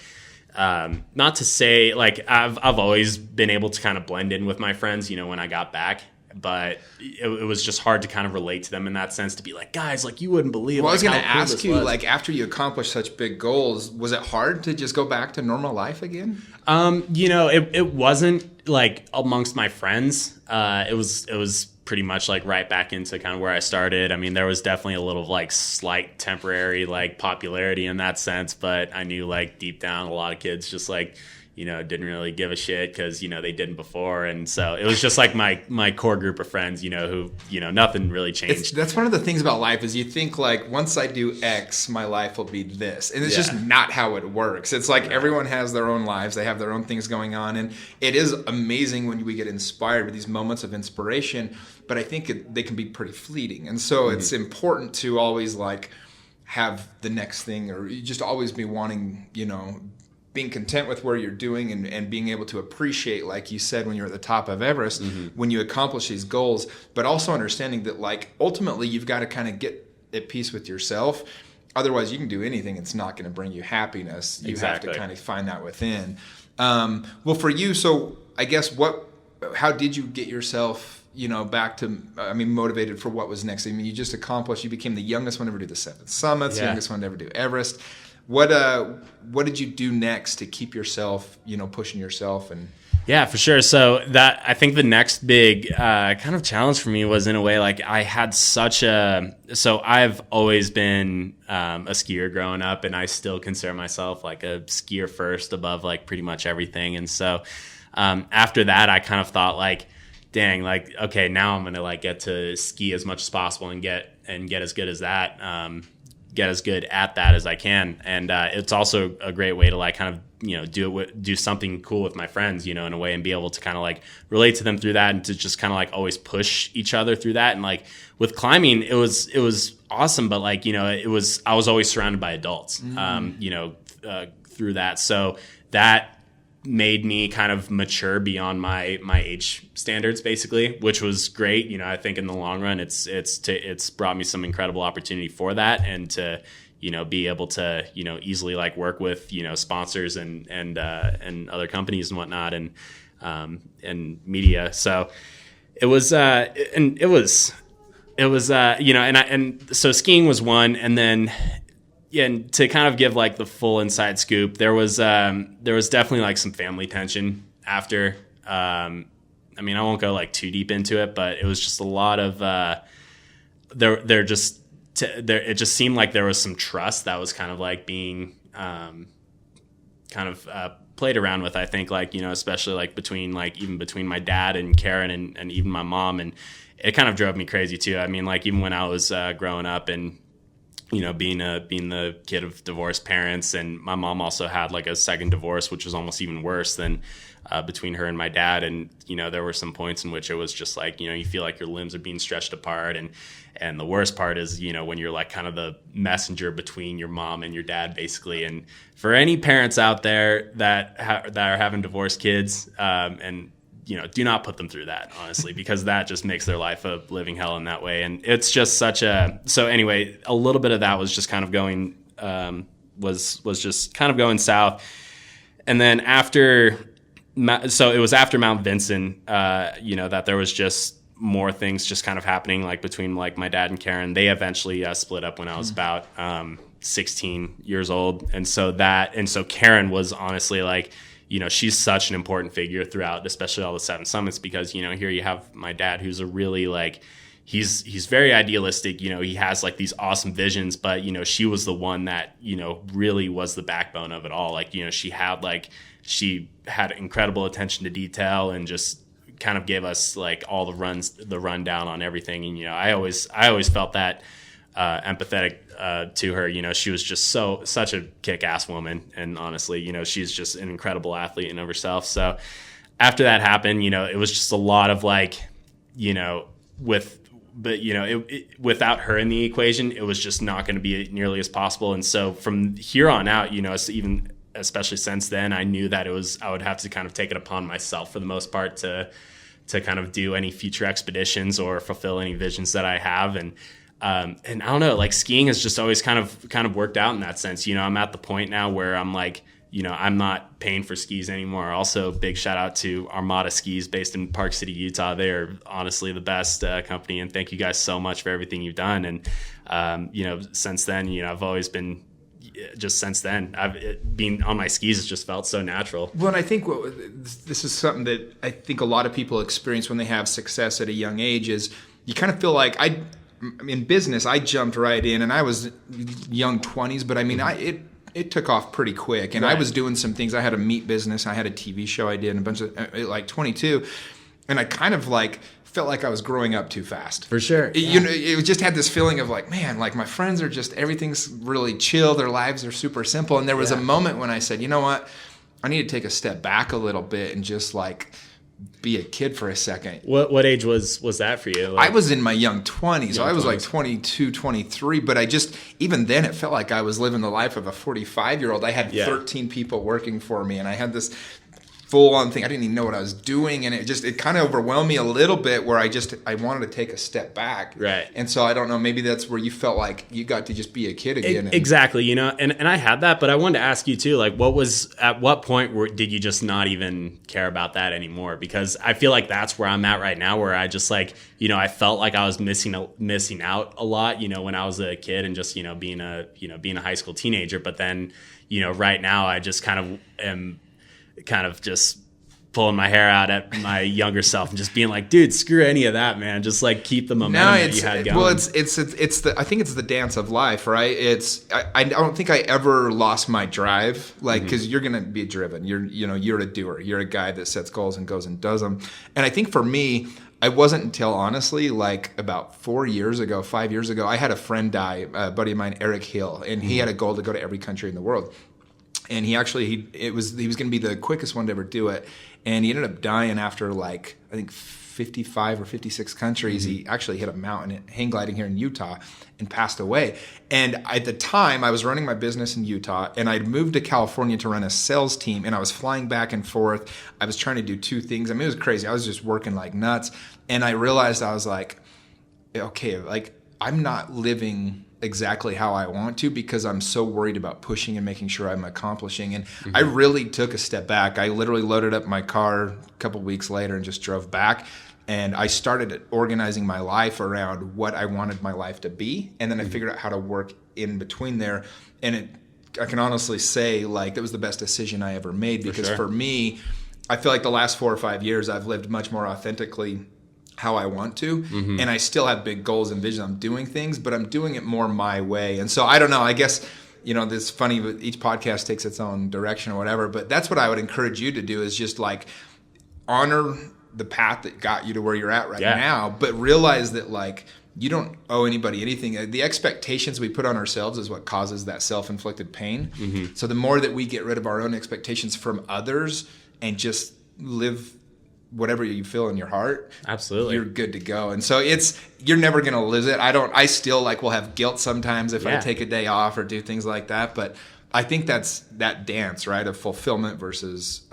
not to say like I've always been able to kind of blend in with my friends, when I got back. But it was just hard to kind of relate to them in that sense, to be like, guys, like you wouldn't believe. Well, I was going to ask you, like after you accomplished such big goals, was it hard to just go back to normal life again? It wasn't like amongst my friends. It was pretty much like right back into kind of where I started. I mean, there was definitely a little like slight temporary like popularity in that sense, but I knew like deep down a lot of kids just like, didn't really give a shit because, they didn't before. And so it was just like my core group of friends, who, nothing really changed. That's one of the things about life is you think like, once I do X, my life will be this. And it's just not how it works. It's like everyone has their own lives. They have their own things going on. And it is amazing when we get inspired with these moments of inspiration. But I think they can be pretty fleeting. And so it's important to always like have the next thing, or you just always be wanting, being content with where you're doing and being able to appreciate, like you said, when you're at the top of Everest, when you accomplish these goals, but also understanding that like ultimately you've got to kind of get at peace with yourself. Otherwise you can do anything. It's not going to bring you happiness. You have to kind of find that within. Well, for you, so I guess how did you get yourself, back to, motivated for what was next? I mean, you just accomplished, you became the youngest one to ever do the 7 summits, the youngest one to ever do Everest. What did you do next to keep yourself, pushing yourself? And yeah, for sure. So that, I think the next big kind of challenge for me was in a way like I had so I've always been a skier growing up, and I still consider myself like a skier first above like pretty much everything. And so after that, I kind of thought like, dang, like, okay, now I'm going to like get to ski as much as possible and get as good as that. Get as good at that as I can. And it's also a great way to like kind of, do something cool with my friends, in a way, and be able to kind of like relate to them through that, and to just kind of like always push each other through that. And like with climbing, it was awesome, but like, I was always surrounded by adults, through that. So that made me kind of mature beyond my age standards, basically, which was great. I think in the long run, it's brought me some incredible opportunity for that, and to, be able to, easily like work with, sponsors and other companies and whatnot, and media. So it was, so skiing was one. And then, yeah, and to kind of give like the full inside scoop, there was definitely like some family tension after. I won't go like too deep into it, but it was just a lot of it just seemed like there was some trust that was kind of like being played around with, I think, like, you know, especially like between my dad and Karen and even my mom. And it kind of drove me crazy too. I mean, like, even when I was growing up and, you know, being the kid of divorced parents, and my mom also had like a second divorce, which was almost even worse than between her and my dad. And, you know, there were some points in which it was just like, you know, you feel like your limbs are being stretched apart. And the worst part is, you know, when you're like kind of the messenger between your mom and your dad, basically. And for any parents out there that are having divorced kids, and, you know, do not put them through that, honestly, because that just makes their life a living hell in that way. And it's just so anyway, a little bit of that was just kind of going, was just kind of going south. And then so it was after Mount Vinson, you know, that there was just more things just kind of happening, like between like my dad and Karen. They eventually split up when I was about 16 years old. And so Karen was honestly like, you know, she's such an important figure throughout, especially all the Seven Summits, because, you know, here you have my dad, who's a really like, he's very idealistic, you know, he has like these awesome visions, but, you know, she was the one that, you know, really was the backbone of it all. Like, you know, she had incredible attention to detail and just kind of gave us like all the rundown on everything. And, you know, I always felt that empathetic to her. You know, she was just such a kick-ass woman, and honestly, you know, she's just an incredible athlete in of herself. So after that happened, you know, it was just a lot of like, you know, without her in the equation, it was just not going to be nearly as possible. And so from here on out, you know, especially since then, I knew that I would have to kind of take it upon myself for the most part to kind of do any future expeditions or fulfill any visions that I have. And I don't know, like, skiing has just always kind of worked out in that sense. You know, I'm at the point now where I'm like, you know, I'm not paying for skis anymore. Also, big shout out to Armada Skis based in Park City, Utah. They are honestly the best company, and thank you guys so much for everything you've done. And, you know, since then, you know, I've always been, being on my skis has just felt so natural. Well, and I think this is something that I think a lot of people experience when they have success at a young age is you kind of feel like in business, I jumped right in, and I was young 20s, but I mean, it took off pretty quick, and right. I was doing some things. I had a meat business, I had a TV show I did, and a bunch of, like 22, and I kind of like felt like I was growing up too fast. For sure. You know, it just had this feeling of like, man, like my friends are just, everything's really chill, their lives are super simple, and there was a moment when I said, you know what, I need to take a step back a little bit and just like be a kid for a second. What age was that for you? Like, I was in my young 20s. I was like 22, 23, but even then it felt like I was living the life of a 45-year-old. I had 13 people working for me, and I had this full-on thing. I didn't even know what I was doing, and it kind of overwhelmed me a little bit where I wanted to take a step back. Right. And so I don't know, maybe that's where you felt like you got to just be a kid again. Exactly, you know, and I had that, but I wanted to ask you too, like, at what point did you just not even care about that anymore? Because I feel like that's where I'm at right now, where I just like, you know, I felt like I was missing out a lot, you know, when I was a kid and just, you know, being a high school teenager. But then, you know, right now I just kind of just pulling my hair out at my younger self and just being like, dude, screw any of that, man. Just like keep the momentum that you had going. Well, I think it's the dance of life, right? I don't think I ever lost my drive, like, because you're gonna be driven. You're a doer. You're a guy that sets goals and goes and does them. And I think for me, I wasn't until honestly like about 5 years ago, I had a friend die, a buddy of mine, Eric Hill, and he had a goal to go to every country in the world. And he was going to be the quickest one to ever do it. And he ended up dying after like, I think 55 or 56 countries. He actually hit a mountain hang gliding here in Utah and passed away. And at the time I was running my business in Utah, and I'd moved to California to run a sales team, and I was flying back and forth. I was trying to do two things. I mean, it was crazy. I was just working like nuts. And I realized I was like, okay, like I'm not living exactly how I want to because I'm so worried about pushing and making sure I'm accomplishing. And I really took a step back. I literally loaded up my car a couple weeks later and just drove back. And I started organizing my life around what I wanted my life to be. And then I figured out how to work in between there. And I can honestly say, like, that was the best decision I ever made, because for me, I feel like the last 4 or 5 years I've lived much more authentically how I want to. And I still have big goals and vision. I'm doing things, but I'm doing it more my way. And so I don't know, I guess, this funny, each podcast takes its own direction or whatever, but that's what I would encourage you to do, is just like honor the path that got you to where you're at right now, but realize that like you don't owe anybody anything. The expectations we put on ourselves is what causes that self-inflicted pain. So the more that we get rid of our own expectations from others and just live whatever you feel in your heart, absolutely, you're good to go. And so you're never going to lose it. I still like will have guilt sometimes if I take a day off or do things like that. But I think that's that dance, right, of fulfillment versus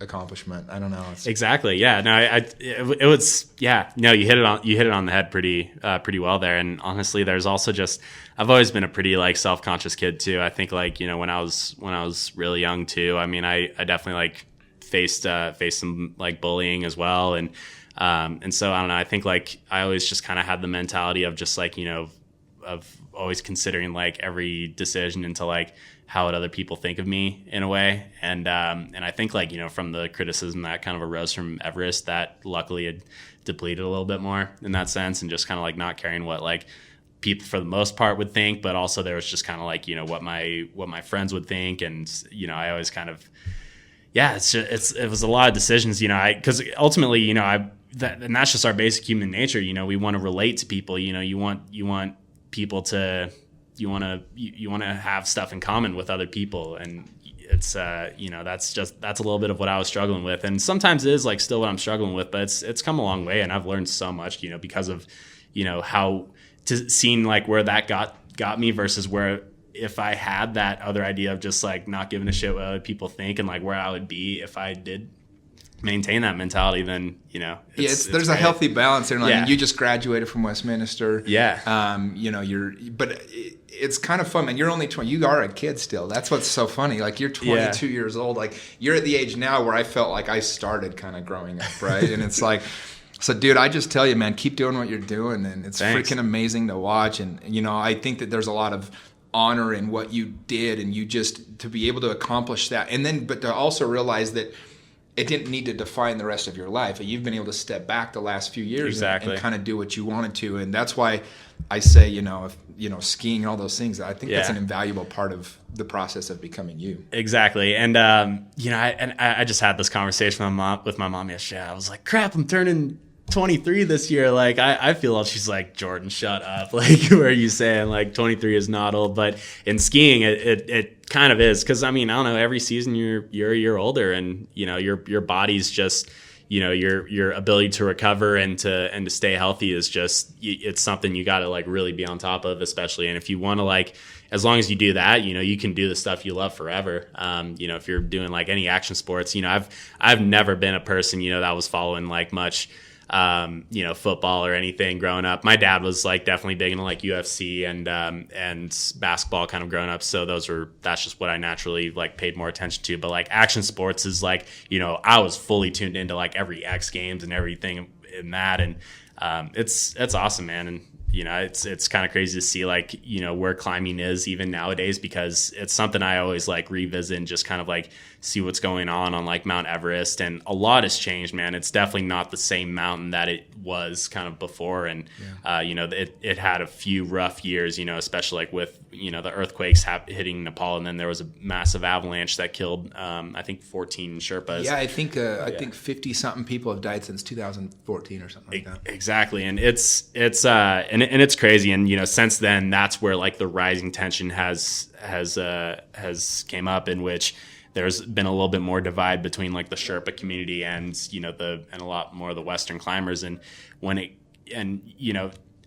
accomplishment. I don't know. Exactly. Yeah. No, it was, yeah, no, you hit it on the head pretty well there. And honestly, there's also just, I've always been a pretty like self-conscious kid too. I think like, when I was really young too, I mean, I definitely like faced some like bullying as well. And so I don't know, I think like I always just kind of had the mentality of just like, of always considering like every decision into like how would other people think of me in a way. And I think like, from the criticism that kind of arose from Everest, that luckily had depleted a little bit more in that sense, and just kind of like not caring what like people for the most part would think, but also there was just kind of like, what my friends would think. And, I always kind of, it was a lot of decisions, because ultimately, and that's just our basic human nature. We want to relate to people, you want people to, you want to have stuff in common with other people. And it's, that's a little bit of what I was struggling with. And sometimes it is like still what I'm struggling with, but it's come a long way. And I've learned so much, because of, how to seeing like where that got me versus where, if I had that other idea of just like not giving a shit what other people think and like where I would be if I did maintain that mentality, then there's great. A healthy balance there. I mean, you just graduated from Westminster. But it's kind of fun, man. You're only 20. You are a kid still. That's what's so funny. Like you're 22 years old. Like you're at the age now where I felt like I started kind of growing up, right? And it's like, so dude, I just tell you, man, keep doing what you're doing, and it's freaking amazing to watch. And I think that there's a lot of honor in what you did, and you just to be able to accomplish that, and then but to also realize that it didn't need to define the rest of your life. You've been able to step back the last few years and kind of do what you wanted to. And that's why I say, skiing and all those things, I think that's an invaluable part of the process of becoming you. Exactly. And, I just had this conversation with my mom yesterday. I was like, crap, I'm turning 23 this year. Like I feel old. She's like, Jordan, shut up. Like, what are you saying? Like 23 is not old, but in skiing, it kind of is. Cause I mean, I don't know, every season you're a year older, and your body's just, your ability to recover and to stay healthy is just, it's something you got to like really be on top of, especially. And if you want to like, as long as you do that, you can do the stuff you love forever. If you're doing like any action sports, I've never been a person, that was following like much, football or anything growing up. My dad was like definitely big into like UFC and basketball kind of growing up. So that's just what I naturally like paid more attention to. But like action sports is like, I was fully tuned into like every X Games and everything in that. And it's awesome, man. And it's kind of crazy to see like, where climbing is even nowadays, because it's something I always like revisit and just kind of like see what's going on like Mount Everest. And a lot has changed, man. It's definitely not the same mountain that it was kind of before. And, it had a few rough years, especially like with, the earthquakes hitting Nepal. And then there was a massive avalanche that killed, I think 14 Sherpas. Yeah, I think 50 something people have died since 2014 or something like that. Exactly. And it's crazy. And, since then, that's where like the rising tension has came up, in which there's been a little bit more divide between like the Sherpa community and, and a lot more of the Western climbers. And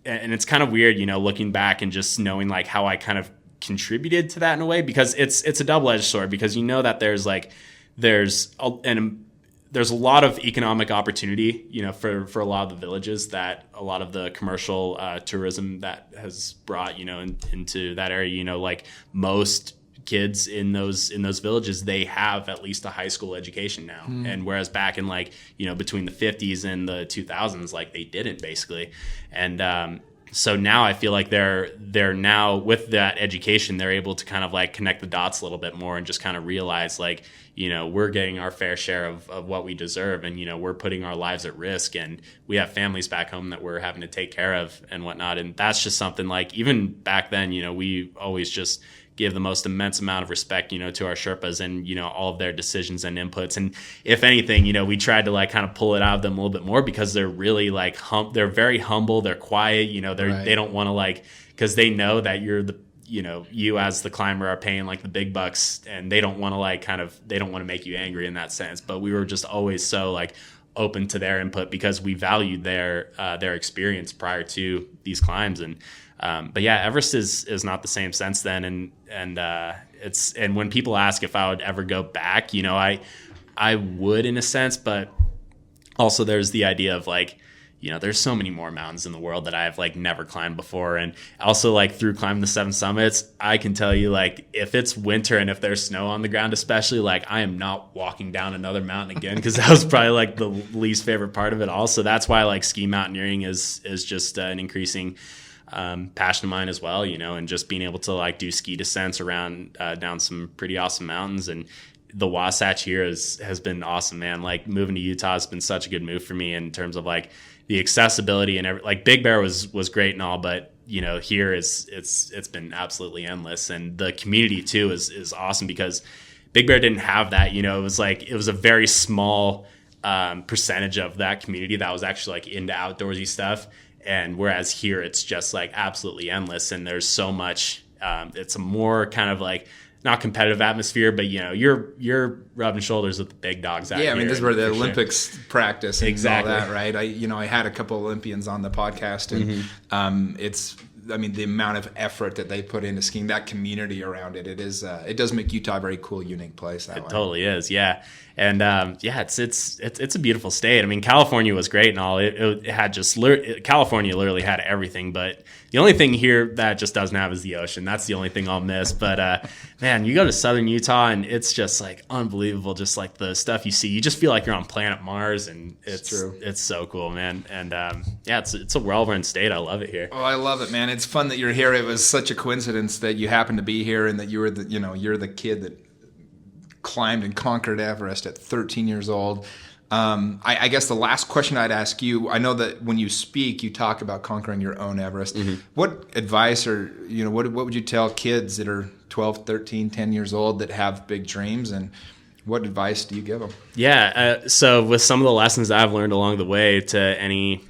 and it's kind of weird, looking back and just knowing like how I kind of contributed to that in a way, because it's a double-edged sword, because there's a lot of economic opportunity, for a lot of the villages that a lot of the commercial tourism that has brought, into that area, like most kids in those villages, they have at least a high school education now. And whereas back in like, between the 50s and the 2000s, like they didn't basically. And So now I feel like they're now, with that education, they're able to kind of like connect the dots a little bit more and just kind of realize, like, we're getting our fair share of what we deserve, and we're putting our lives at risk, and we have families back home that we're having to take care of and whatnot. And that's just something, like, even back then, we always just give the most immense amount of respect, to our Sherpas and, all of their decisions and inputs. And if anything, we tried to like kind of pull it out of them a little bit more, because they're really like, they're very humble. They're quiet, they don't want to, like, because they know that you're the, you as the climber are paying like the big bucks, and they don't want to like they don't want to make you angry in that sense. But we were just always so like open to their input, because we valued their experience prior to these climbs. And but yeah, Everest is not the same since then. And when people ask if I would ever go back, I would in a sense, but also there's the idea of like, there's so many more mountains in the world that I've like never climbed before. And also, like, through climbing the 7 summits, I can tell you, like, if it's winter and if there's snow on the ground, especially, like, I am not walking down another mountain again, because that was probably like the least favorite part of it all. So that's why like ski mountaineering is just an increasing passion of mine as well, and just being able to like do ski descents around down some pretty awesome mountains. And the Wasatch here has been awesome, man. Like, moving to Utah has been such a good move for me in terms of like the accessibility and like Big Bear was great and all, but here it's been absolutely endless. And the community too is awesome, because Big Bear didn't have that. It was a very small percentage of that community that was actually like into outdoorsy stuff. And whereas here it's just like absolutely endless, and there's so much. It's a more kind of like not competitive atmosphere, but you're rubbing shoulders with the big dogs out here. Yeah, I mean, this is where the Olympics practice and exactly all that, right? I had a couple Olympians on the podcast, and it's, I mean, the amount of effort that they put into skiing, that community around it, it does make Utah a very cool, unique place. It totally is, yeah. And it's a beautiful state. I mean, California was great and all. It had California literally had everything, but the only thing here that just doesn't have is the ocean. That's the only thing I'll miss. But man, you go to southern Utah and it's just like unbelievable. Just like the stuff you see, you just feel like you're on planet Mars, and it's true. It's so cool, man. And it's a well-run state. I love it here. Oh, I love it, man. It's fun that you're here. It was such a coincidence that you happened to be here, and that you were you're the kid that climbed and conquered Everest at 13 years old. I guess the last question I'd ask you, I know that when you speak, you talk about conquering your own Everest. Mm-hmm. What advice, or what would you tell kids that are 12, 13, 10 years old that have big dreams, and what advice do you give them? Yeah, so with some of the lessons I've learned along the way to any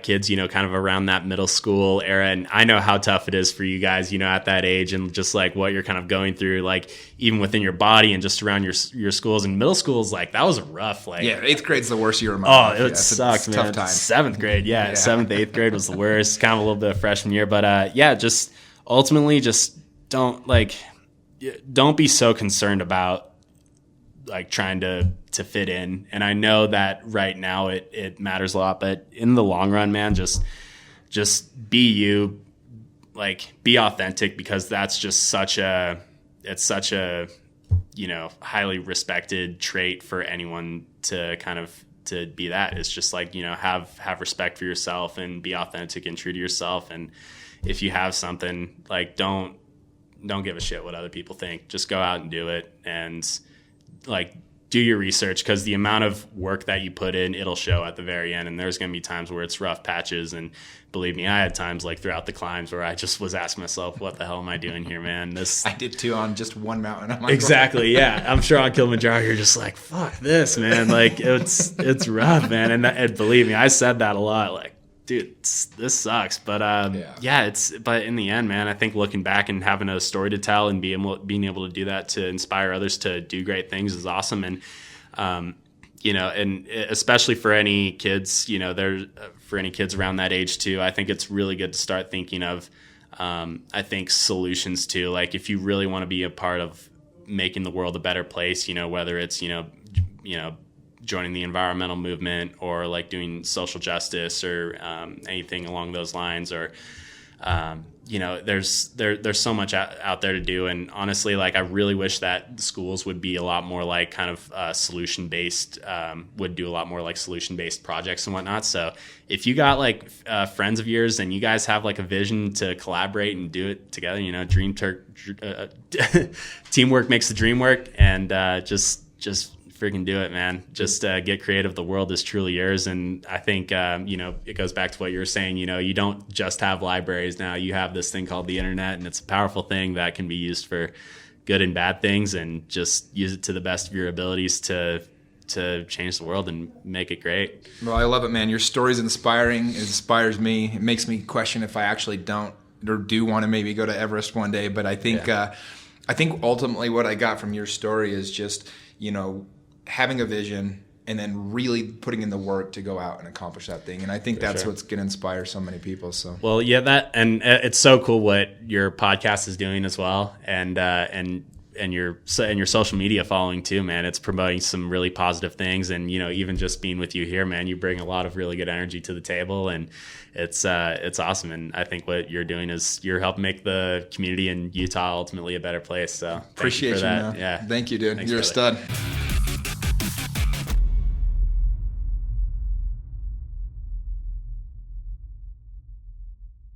kids, kind of around that middle school era. And I know how tough it is for you guys, at that age, and just like what you're kind of going through, like even within your body and just around your schools. And middle school is like, that was rough. Like, yeah, 8th grade's the worst year of my life. Oh, it sucks, man. Tough time. 7th grade, yeah. 7th, 8th grade was the worst. Kind of a little bit of freshman year, but just ultimately, just don't be so concerned about like trying to fit in. And I know that right now it matters a lot, but in the long run, man, just be you, like be authentic, because that's just such a highly respected trait for anyone to kind of to be that. It's just like, have respect for yourself and be authentic and true to yourself. And if you have something, like don't give a shit what other people think. Just go out and do it, and like do your research, because the amount of work that you put in, it'll show at the very end. And there's going to be times where it's rough patches. And believe me, I had times like throughout the climbs where I just was asking myself, what the hell am I doing here, man? I did too, on just one mountain. Exactly. Yeah. I'm sure on Kilimanjaro, you're just like, fuck this, man. Like it's rough, man. And believe me, I said that a lot. Like, dude, this sucks. But but in the end, man, I think looking back and having a story to tell and being able to do that to inspire others to do great things is awesome. And and especially for any kids, for any kids around that age too, I think it's really good to start thinking of I think solutions too. Like, if you really want to be a part of making the world a better place, whether it's joining the environmental movement, or like doing social justice, or anything along those lines, or there's so much out there to do. And honestly, like, I really wish that schools would be a lot more like kind of solution based, would do a lot more like solution based projects and whatnot. So if you got like friends of yours and you guys have like a vision to collaborate and do it together, teamwork makes the dream work, and just freaking do it, man. Just get creative. The world is truly yours. And I think, it goes back to what you were saying, you don't just have libraries now. You have this thing called the internet, and it's a powerful thing that can be used for good and bad things, and just use it to the best of your abilities to change the world and make it great. Well, I love it, man. Your story's inspiring. It inspires me. It makes me question if I actually don't or do want to maybe go to Everest one day. But I think, ultimately what I got from your story is just, having a vision and then really putting in the work to go out and accomplish that thing. And I think that's what's going to inspire so many people. So, well, yeah, and it's so cool what your podcast is doing as well. And your social media following too, man. It's promoting some really positive things. And, even just being with you here, man, you bring a lot of really good energy to the table, and it's awesome. And I think what you're doing is you're helping make the community in Utah ultimately a better place. So appreciate you for that. Man. Yeah. Thank you, dude. Thanks, you're brother. A stud.